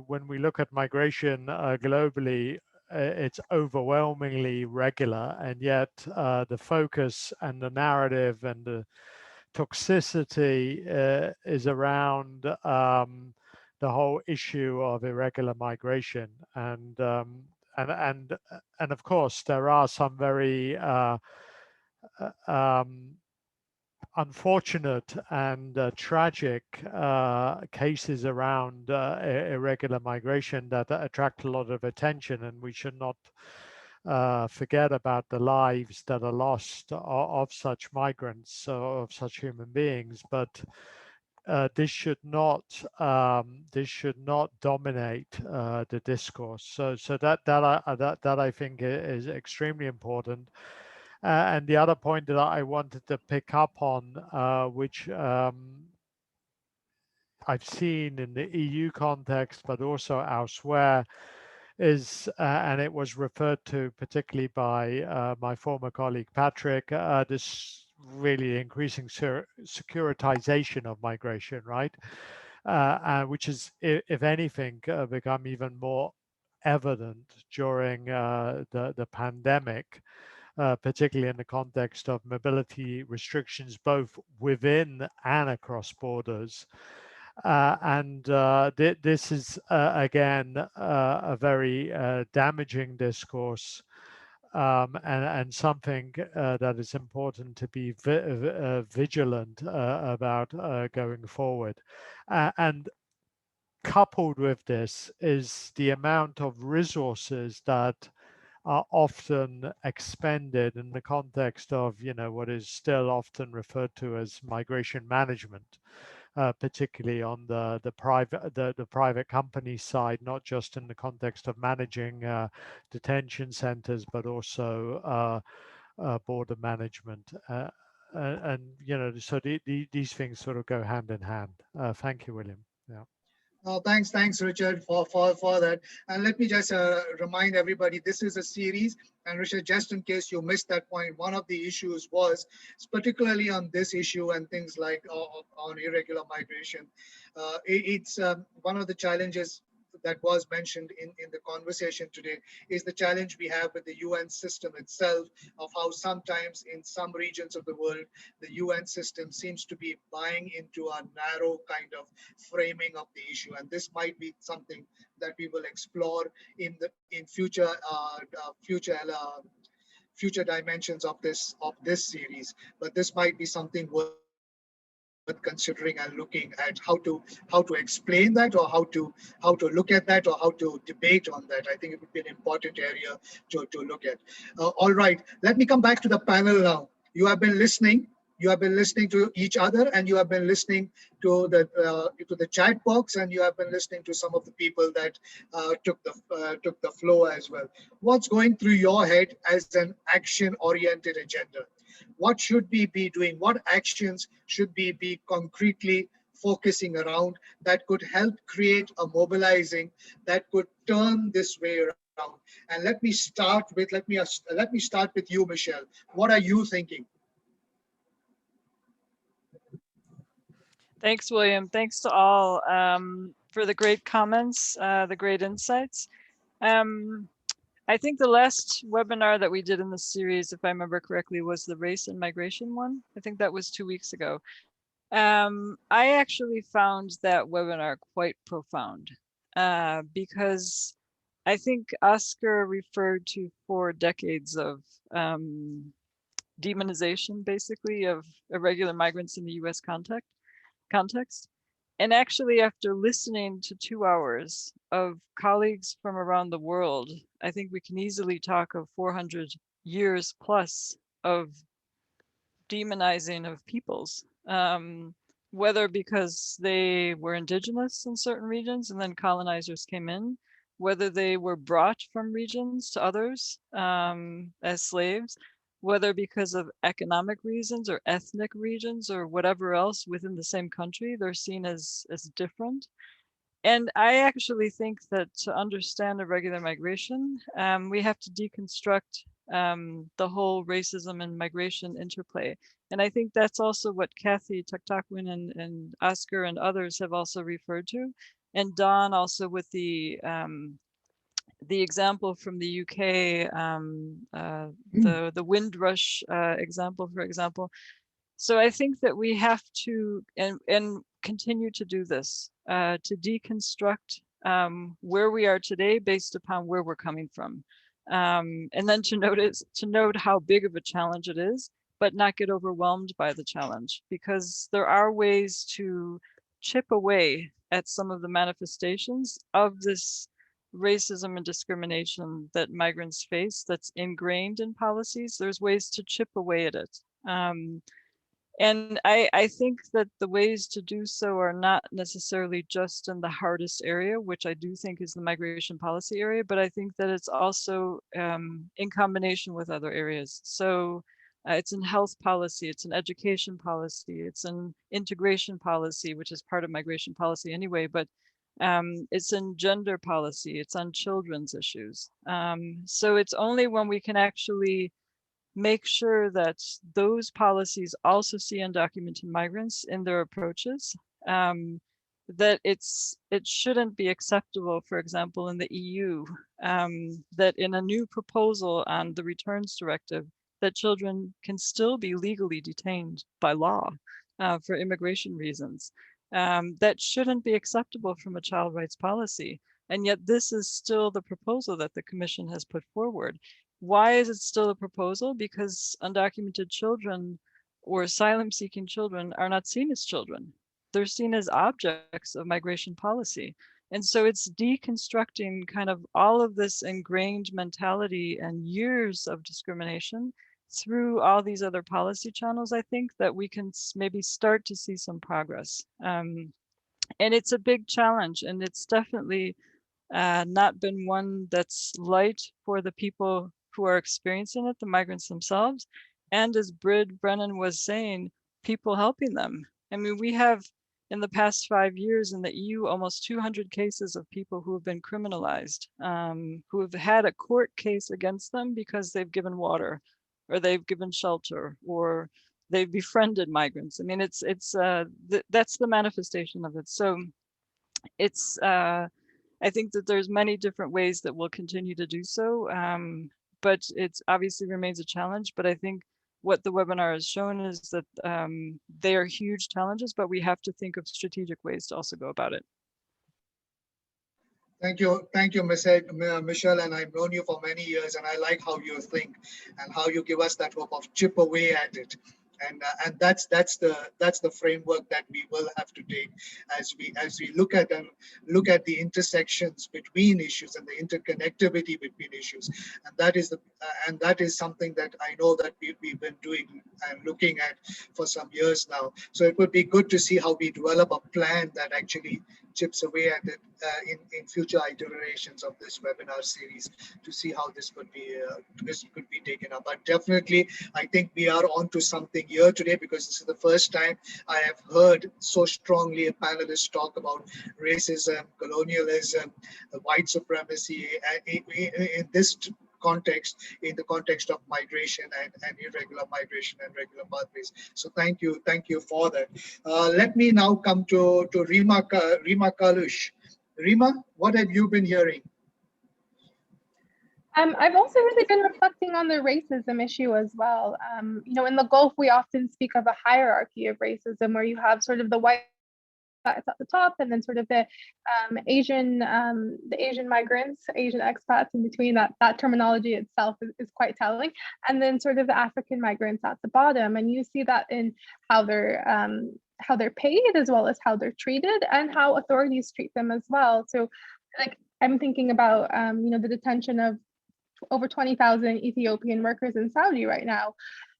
when we look at migration globally, it's overwhelmingly regular, and yet the focus and the narrative and the toxicity is around the whole issue of irregular migration, and of course there are some very unfortunate and tragic cases around irregular migration that attract a lot of attention, and we should not forget about the lives that are lost of such migrants, of such human beings. But this should not dominate the discourse. So that I think is extremely important. And the other point that I wanted to pick up on, which I've seen in the EU context, but also elsewhere, is, and it was referred to particularly by my former colleague Patrick, this really increasing securitization of migration, right? Which is, if anything, become even more evident during the pandemic. Particularly in the context of mobility restrictions, both within and across borders. This is, again, a very damaging discourse, and something that is important to be vigilant about going forward. And coupled with this is the amount of resources that are often expended in the context of, what is still often referred to as migration management, particularly on the private company side, not just in the context of managing detention centers, but also border management. So these things sort of go hand in hand. Thank you, William. Yeah. Thanks, Richard, for that. And let me just remind everybody, this is a series. And Richard, just in case you missed that point, one of the issues was, particularly on this issue and things like on irregular migration, it's one of the challenges that was mentioned in the conversation today is the challenge we have with the UN system itself, of how sometimes in some regions of the world, the UN system seems to be buying into a narrow kind of framing of the issue. And this might be something that we will explore in future dimensions of this series. But this might be something worth considering and looking at how to explain that, or how to look at that, or how to debate on that. I think it would be an important area to look at. All right, let me come back to the panel now. You have been listening. You have been listening to each other, and you have been listening to the chat box, and you have been listening to some of the people that took the floor as well. What's going through your head as an action-oriented agenda? What should we be doing? What actions should we be concretely focusing around that could help create a mobilizing that could turn this way around? And let me start with you, Michelle. What are you thinking? Thanks, William. Thanks to all for the great comments, the great insights. I think the last webinar that we did in the series, if I remember correctly, was the race and migration one. I think that was 2 weeks ago. I actually found that webinar quite profound because I think Oscar referred to 4 decades of demonization, basically, of irregular migrants in the US context. And actually, after listening to 2 hours of colleagues from around the world, I think we can easily talk of 400 years plus of demonizing of peoples, whether because they were indigenous in certain regions and then colonizers came in, whether they were brought from regions to others as slaves, whether because of economic reasons or ethnic reasons or whatever else within the same country, they're seen as different. And I actually think that to understand irregular migration, we have to deconstruct the whole racism and migration interplay. And I think that's also what Kathy Taktakwin and Oscar and others have also referred to. And Dawn also with the example from the UK, the Windrush example, for example. So I think that we have to and continue to do this, to deconstruct where we are today based upon where we're coming from. And then to note how big of a challenge it is, but not get overwhelmed by the challenge, because there are ways to chip away at some of the manifestations of this racism and discrimination that migrants face that's ingrained in policies. There's ways to chip away at it. And I think that the ways to do so are not necessarily just in the hardest area, which I do think is the migration policy area, but I think that it's also in combination with other areas. So it's in health policy, it's in education policy, it's in integration policy, which is part of migration policy anyway, but it's in gender policy, it's on children's issues. So it's only when we can actually make sure that those policies also see undocumented migrants in their approaches, that it shouldn't be acceptable, for example, in the EU, that in a new proposal on the returns directive, that children can still be legally detained by law for immigration reasons. That shouldn't be acceptable from a child rights policy. And yet this is still the proposal that the Commission has put forward. Why is it still a proposal? Because undocumented children or asylum-seeking children are not seen as children. They're seen as objects of migration policy. And so it's deconstructing kind of all of this ingrained mentality and years of discrimination through all these other policy channels, I think, that we can maybe start to see some progress. And it's a big challenge, and it's definitely not been one that's light for the people who are experiencing it, the migrants themselves, and as Brennan was saying, people helping them. I mean, we have in the past 5 years in the EU almost 200 cases of people who have been criminalized, who have had a court case against them because they've given water, or they've given shelter, or they've befriended migrants. I mean, that's the manifestation of it. So it's I think that there's many different ways that we'll continue to do so, but it obviously remains a challenge. But I think what the webinar has shown is that they are huge challenges, but we have to think of strategic ways to also go about it. Thank you, Michelle, and I've known you for many years, and I like how you think and how you give us that hope of chip away at it. And that's the framework that we will have to take as we look at the intersections between issues and the interconnectivity between issues, and that is something that I know that we've been doing and looking at for some years now. So it would be good to see how we develop a plan that actually chips away at it in future iterations of this webinar series to see how this could be taken up. But definitely, I think we are onto something here today, because this is the first time I have heard so strongly a panelist talk about racism, colonialism, white supremacy in this context, in the context of migration and irregular migration and regular pathways. So thank you for that. Let me now come to Rima Kalush. Rima, what have you been hearing? I've also really been reflecting on the racism issue as well. You know, in the Gulf, we often speak of a hierarchy of racism where you have sort of the white at the top, and then sort of the Asian migrants, Asian expats in between. That terminology itself is quite telling, and then sort of the African migrants at the bottom. And you see that in how they're paid, as well as how they're treated, and how authorities treat them as well. So, like, I'm thinking about you know, the detention of over 20,000 Ethiopian workers in Saudi right now,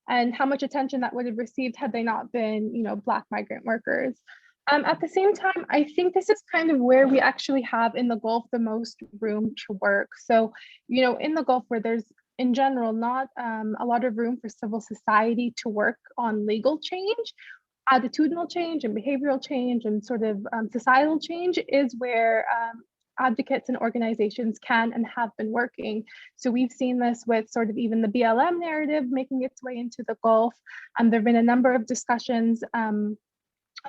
and how much attention that would have received had they not been, you know, Black migrant workers. At the same time, I think this is kind of where we actually have in the Gulf the most room to work. So, you know, in the Gulf, where there's in general not a lot of room for civil society to work on legal change, attitudinal change and behavioral change and sort of societal change is where advocates and organizations can and have been working. So we've seen this with sort of even the BLM narrative making its way into the Gulf. There have been a number of discussions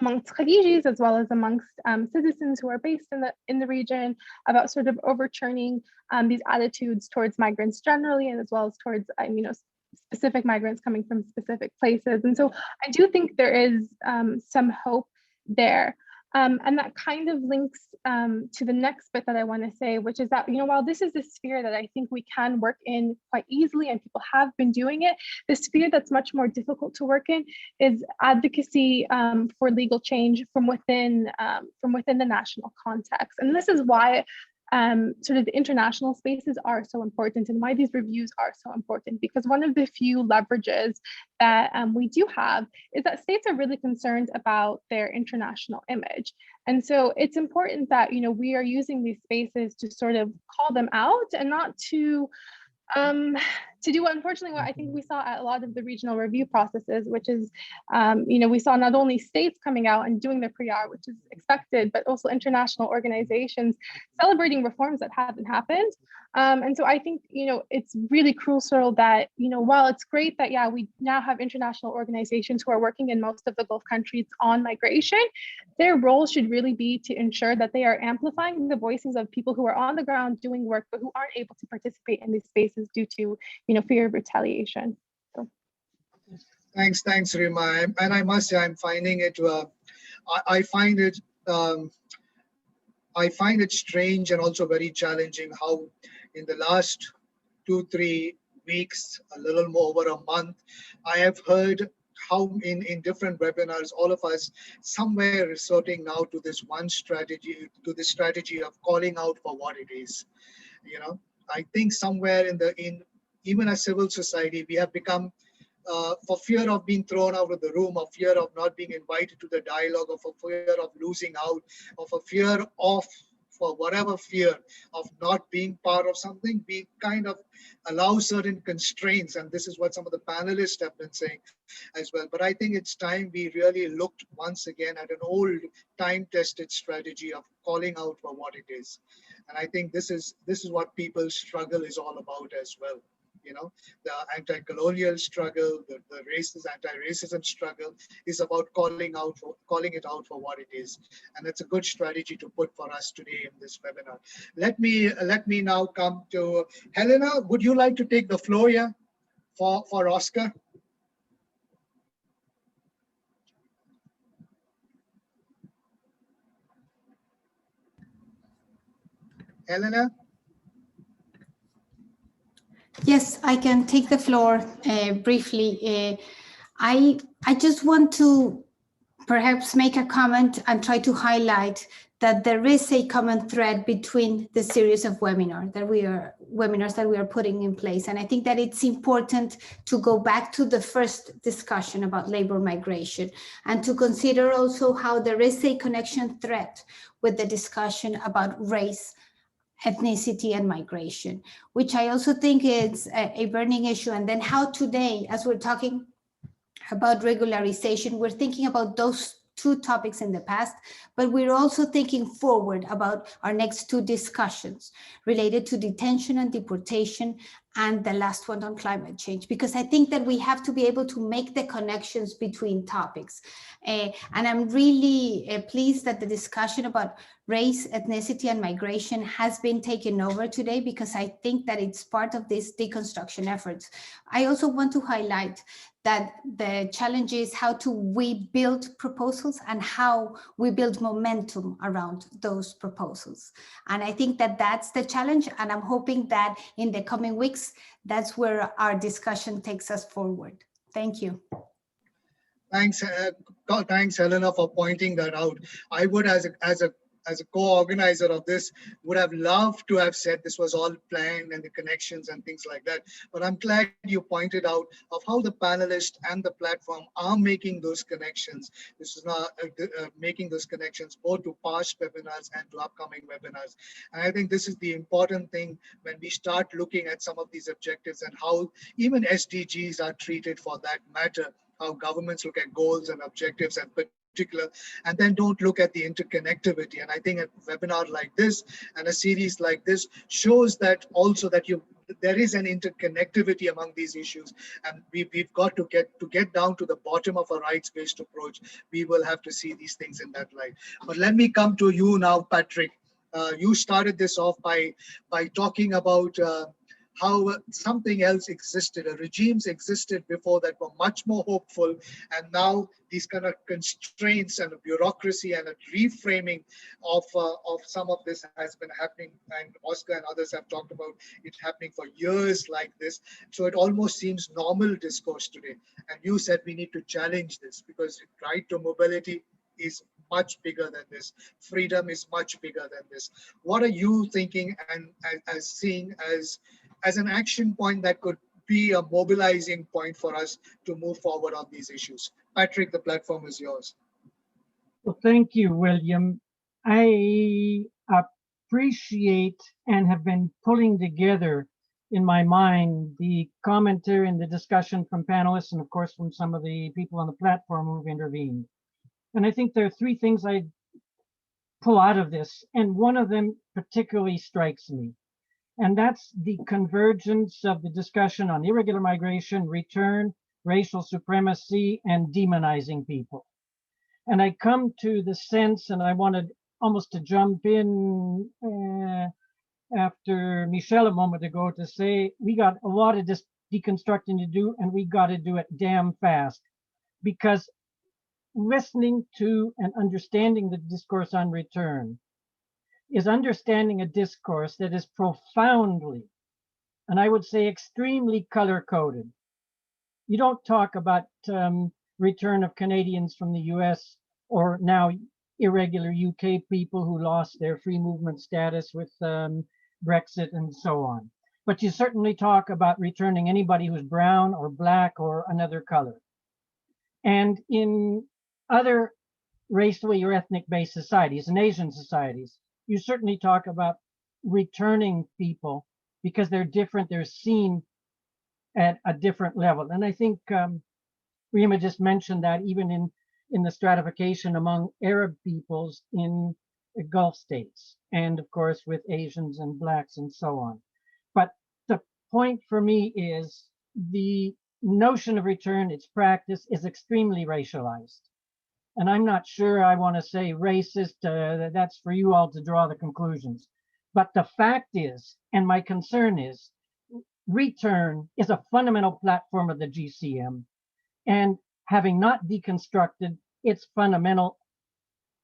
amongst Khalijis, as well as amongst citizens who are based in the region, about sort of overturning these attitudes towards migrants generally, and as well as towards you know, specific migrants coming from specific places. And so I do think there is some hope there. And that kind of links to the next bit that I want to say, which is that, while this is a sphere that I think we can work in quite easily and people have been doing it, the sphere that's much more difficult to work in is advocacy for legal change from within the national context. And this is why sort of the international spaces are so important and why these reviews are so important, because one of the few leverages that we do have is that states are really concerned about their international image. And so it's important that, we are using these spaces to sort of call them out and not to do, unfortunately, what I think we saw at a lot of the regional review processes, which is, we saw not only states coming out and doing their PR, which is expected, but also international organizations celebrating reforms that haven't happened. And so I think, it's really crucial that, while it's great that, yeah, we now have international organizations who are working in most of the Gulf countries on migration, their role should really be to ensure that they are amplifying the voices of people who are on the ground doing work, but who aren't able to participate in these spaces due to, fear of retaliation. So. Thanks, Rima. And I must say, I'm finding it, I find it strange and also very challenging how in the last 2-3 weeks, a little more over a month, I have heard how in different webinars, all of us somewhere resorting now to this one strategy, to the strategy of calling out for what it is. I think somewhere in even as civil society, we have become, for fear of being thrown out of the room, or fear of not being invited to the dialogue, or for fear of losing out, or for fear of, for whatever fear of not being part of something, we kind of allow certain constraints. And this is what some of the panelists have been saying as well. But I think it's time we really looked once again at an old time-tested strategy of calling out for what it is. And I think this is what people's struggle is all about as well. The anti-colonial struggle, the anti-racism struggle is about calling it out for what it is. And it's a good strategy to put for us today in this webinar. Let me now come to Helena. Would you like to take the floor here for Oscar? Helena? Yes, I can take the floor briefly. I just want to perhaps make a comment and try to highlight that there is a common thread between the series of webinars that we are putting in place. And I think that it's important to go back to the first discussion about labor migration and to consider also how there is a connection thread with the discussion about race, ethnicity, and migration, which I also think is a burning issue. And then how today, as we're talking about regularization, we're thinking about those two topics in the past, but we're also thinking forward about our next two discussions related to detention and deportation, and the last one on climate change, because I think that we have to be able to make the connections between topics. And I'm really pleased that the discussion about race, ethnicity, and migration has been taken over today, because I think that it's part of this deconstruction efforts. I also want to highlight that the challenge is how we build proposals and how we build momentum around those proposals. And I think that that's the challenge. And I'm hoping that in the coming weeks, that's where our discussion takes us forward. Thank you. Thanks, Helena, for pointing that out. I would, as a co-organizer of this, would have loved to have said this was all planned and the connections and things like that. But I'm glad you pointed out of how the panelists and the platform are making those connections. This is not making those connections both to past webinars and to upcoming webinars. And I think this is the important thing when we start looking at some of these objectives and how even SDGs are treated for that matter, how governments look at goals and objectives and particular, and then don't look at the interconnectivity. And I think a webinar like this and a series like this shows that also that there is an interconnectivity among these issues, and we've got to get down to the bottom of a rights-based approach. We will have to see these things in that light. But let me come to you now, Patrick. You started this off by talking about how something else existed. Regimes existed before that were much more hopeful, and now these kind of constraints and a bureaucracy and a reframing of some of this has been happening, and Oscar and others have talked about it happening for years like this. So it almost seems normal discourse today. And you said we need to challenge this, because right to mobility is much bigger than this. Freedom is much bigger than this. What are you thinking and as seeing as an action point that could be a mobilizing point for us to move forward on these issues? Patrick, the platform is yours. Well, thank you, William. I appreciate and have been pulling together in my mind the commentary and the discussion from panelists and of course from some of the people on the platform who've intervened. And I think there are three things I pull out of this, and one of them particularly strikes me. And that's the convergence of the discussion on irregular migration, return, racial supremacy, and demonizing people. And I come to the sense, and I wanted almost to jump in after Michelle a moment ago to say, we got a lot of this deconstructing to do, and we got to do it damn fast. Because listening to and understanding the discourse on return is understanding a discourse that is profoundly, and I would say extremely color-coded. You don't talk about return of Canadians from the US or now irregular UK people who lost their free movement status with Brexit and so on. But you certainly talk about returning anybody who's brown or black or another color. And in other racially or ethnic-based societies and Asian societies, you certainly talk about returning people because they're different, they're seen at a different level. And I think Rima just mentioned that even in the stratification among Arab peoples in the Gulf states, and of course with Asians and blacks and so on. But the point for me is the notion of return, its practice is extremely racialized. And I'm not sure I want to say racist, that's for you all to draw the conclusions. But the fact is, and my concern is, return is a fundamental platform of the GCM. And having not deconstructed its fundamental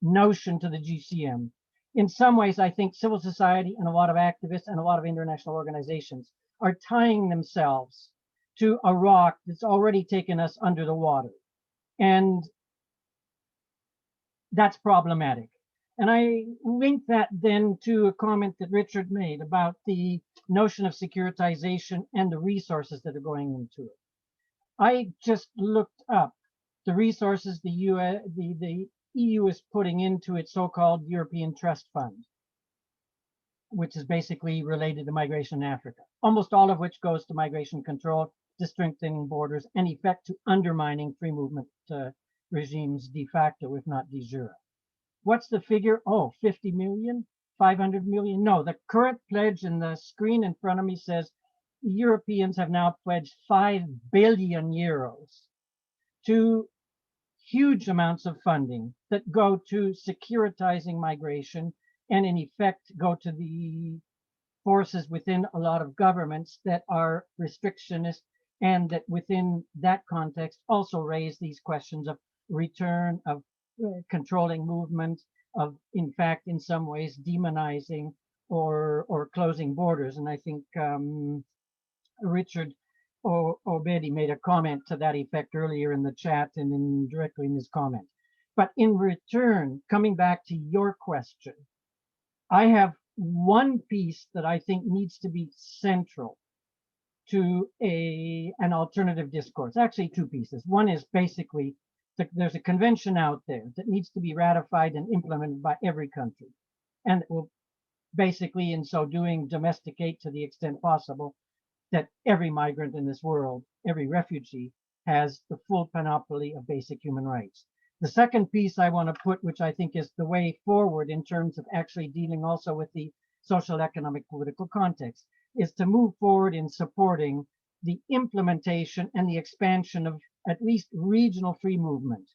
notion to the GCM, in some ways, I think civil society and a lot of activists and a lot of international organizations are tying themselves to a rock that's already taken us under the water. And that's problematic. And I link that then to a comment that Richard made about the notion of securitization and the resources that are going into it. I just looked up the resources the EU is putting into its so-called European Trust Fund, which is basically related to migration in Africa, almost all of which goes to migration control, to strengthening borders, and effect to undermining free movement regimes de facto, if not de jure. What's the figure? Oh, 50 million, 500 million? No, the current pledge in the screen in front of me says Europeans have now pledged 5 billion euros to huge amounts of funding that go to securitizing migration and in effect go to the forces within a lot of governments that are restrictionist and that within that context also raise these questions of return, of controlling movement, of in fact in some ways demonizing or closing borders. And I think Richard Obedi made a comment to that effect earlier in the chat and directly in his comment. But in return, coming back to your question, I have one piece that I think needs to be central to an alternative discourse. Actually, two pieces. One is basically there's a convention out there that needs to be ratified and implemented by every country. And it will basically, in so doing, domesticate to the extent possible that every migrant in this world, every refugee, has the full panoply of basic human rights. The second piece I want to put, which I think is the way forward in terms of actually dealing also with the social, economic, political context, is to move forward in supporting the implementation and the expansion of at least regional free movement.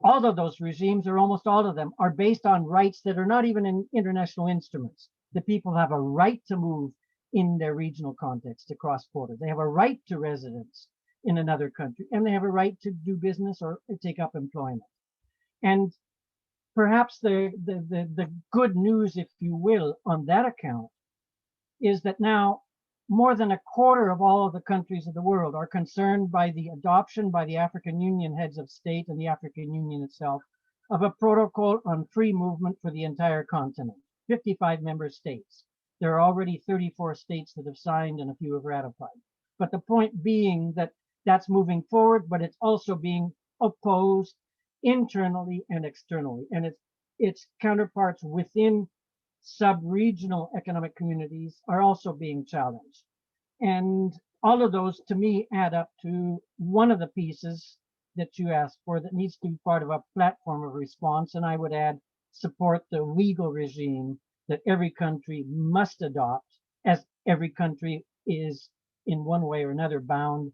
All of those regimes, or almost all of them, are based on rights that are not even in international instruments. The people have a right to move in their regional context to cross border. They have a right to residence in another country, and they have a right to do business or take up employment. And perhaps the good news, if you will, on that account is that now more than a quarter of all of the countries of the world are concerned by the adoption by the African Union heads of state and the African Union itself of a protocol on free movement for the entire continent, 55 member states. There are already 34 states that have signed and a few have ratified. But the point being that that's moving forward, but it's also being opposed internally and externally. And its counterparts within sub-regional economic communities are also being challenged. And all of those, to me, add up to one of the pieces that you asked for that needs to be part of a platform of response. And I would add, support the legal regime that every country must adopt, as every country is in one way or another bound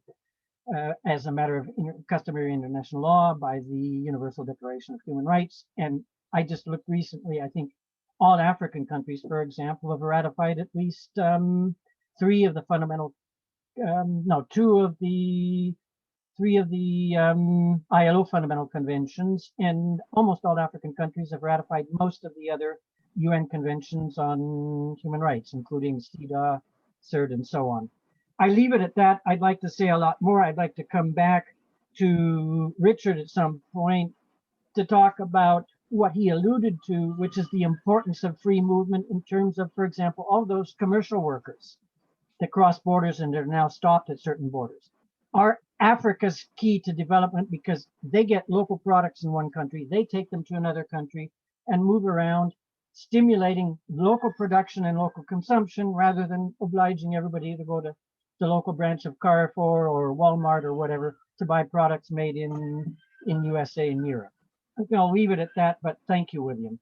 as a matter of customary international law by the Universal Declaration of Human Rights. And I just looked recently, I think all African countries, for example, have ratified at least three of the ILO fundamental conventions, and almost all African countries have ratified most of the other UN conventions on human rights, including CEDAW, CERD, and so on. I leave it at that. I'd like to say a lot more. I'd like to come back to Richard at some point to talk about what he alluded to, which is the importance of free movement in terms of, for example, all those commercial workers that cross borders and are now stopped at certain borders. Are Africa's key to development because they get local products in one country, they take them to another country and move around, stimulating local production and local consumption rather than obliging everybody to go to the local branch of Carrefour or Walmart or whatever to buy products made in USA and Europe. I think I'll leave it at that, but thank you, William.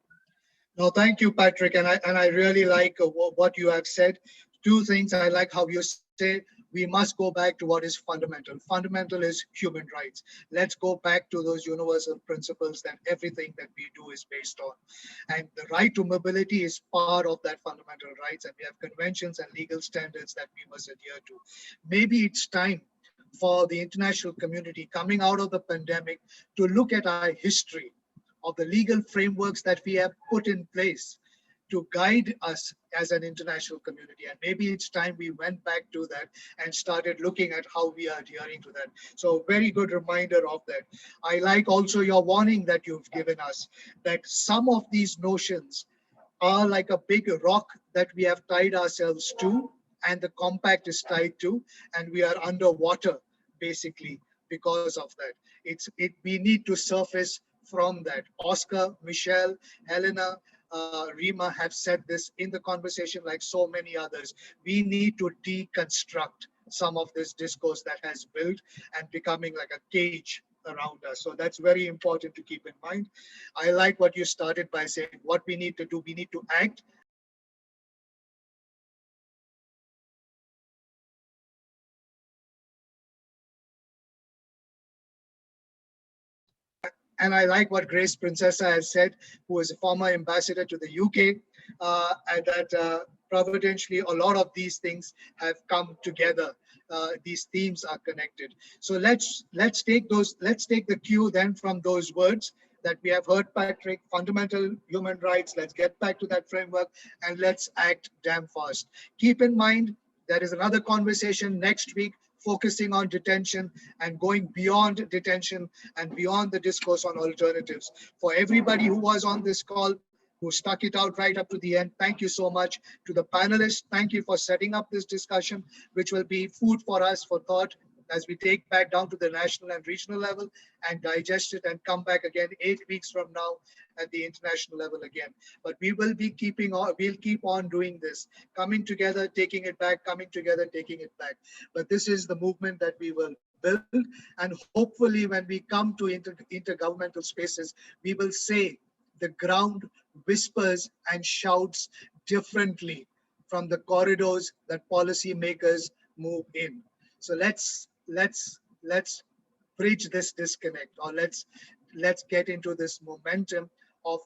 No, thank you, Patrick. And I really like what you have said. Two things. I like how you say we must go back to what is fundamental. Fundamental is human rights. Let's go back to those universal principles that everything that we do is based on. And the right to mobility is part of that fundamental rights. And we have conventions and legal standards that we must adhere to. Maybe it's time for the international community coming out of the pandemic to look at our history of the legal frameworks that we have put in place to guide us as an international community. And maybe it's time we went back to that and started looking at how we are adhering to that. So very good reminder of that. I like also your warning that you've given us that some of these notions are like a big rock that we have tied ourselves to, and the compact is tied to, and we are underwater basically because of that. We need to surface from that. Oscar, Michelle, Helena, Rima have said this in the conversation like so many others. We need to deconstruct some of this discourse that has built and becoming like a cage around us. So that's very important to keep in mind. I like what you started by saying, what we need to do, we need to act. And I like what Grace Princessa has said, who is a former ambassador to the UK, and that providentially a lot of these things have come together. These themes are connected. So let's take the cue then from those words that we have heard, Patrick, fundamental human rights. Let's get back to that framework and let's act damn fast. Keep in mind, there is another conversation next week focusing on detention and going beyond detention and beyond the discourse on alternatives. For everybody who was on this call, who stuck it out right up to the end, thank you so much. To the panelists, thank you for setting up this discussion, which will be food for us for thought as we take back down to the national and regional level and digest it and come back again 8 weeks from now at the international level again. But we will be keeping on, we'll keep on doing this, coming together, taking it back, coming together, taking it back. But this is the movement that we will build. And hopefully when we come to intergovernmental spaces, we will say the ground whispers and shouts differently from the corridors that policymakers move in. So let's bridge this disconnect, or let's get into this momentum of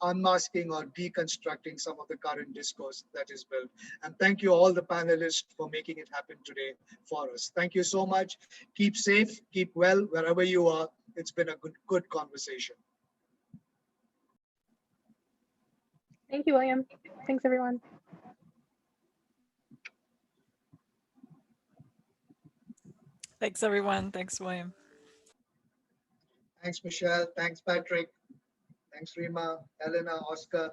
unmasking or deconstructing some of the current discourse that is built. And thank you all the panelists for making it happen today for us. Thank you so much. Keep safe, keep well, wherever you are. It's been a good conversation. Thank you, William. Thanks, everyone. Thanks, everyone. Thanks, William. Thanks, Michelle. Thanks, Patrick. Thanks, Rima, Elena, Oscar.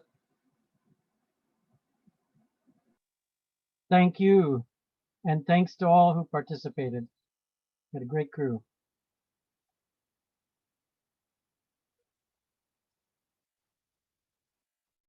Thank you. And thanks to all who participated. We had a great crew.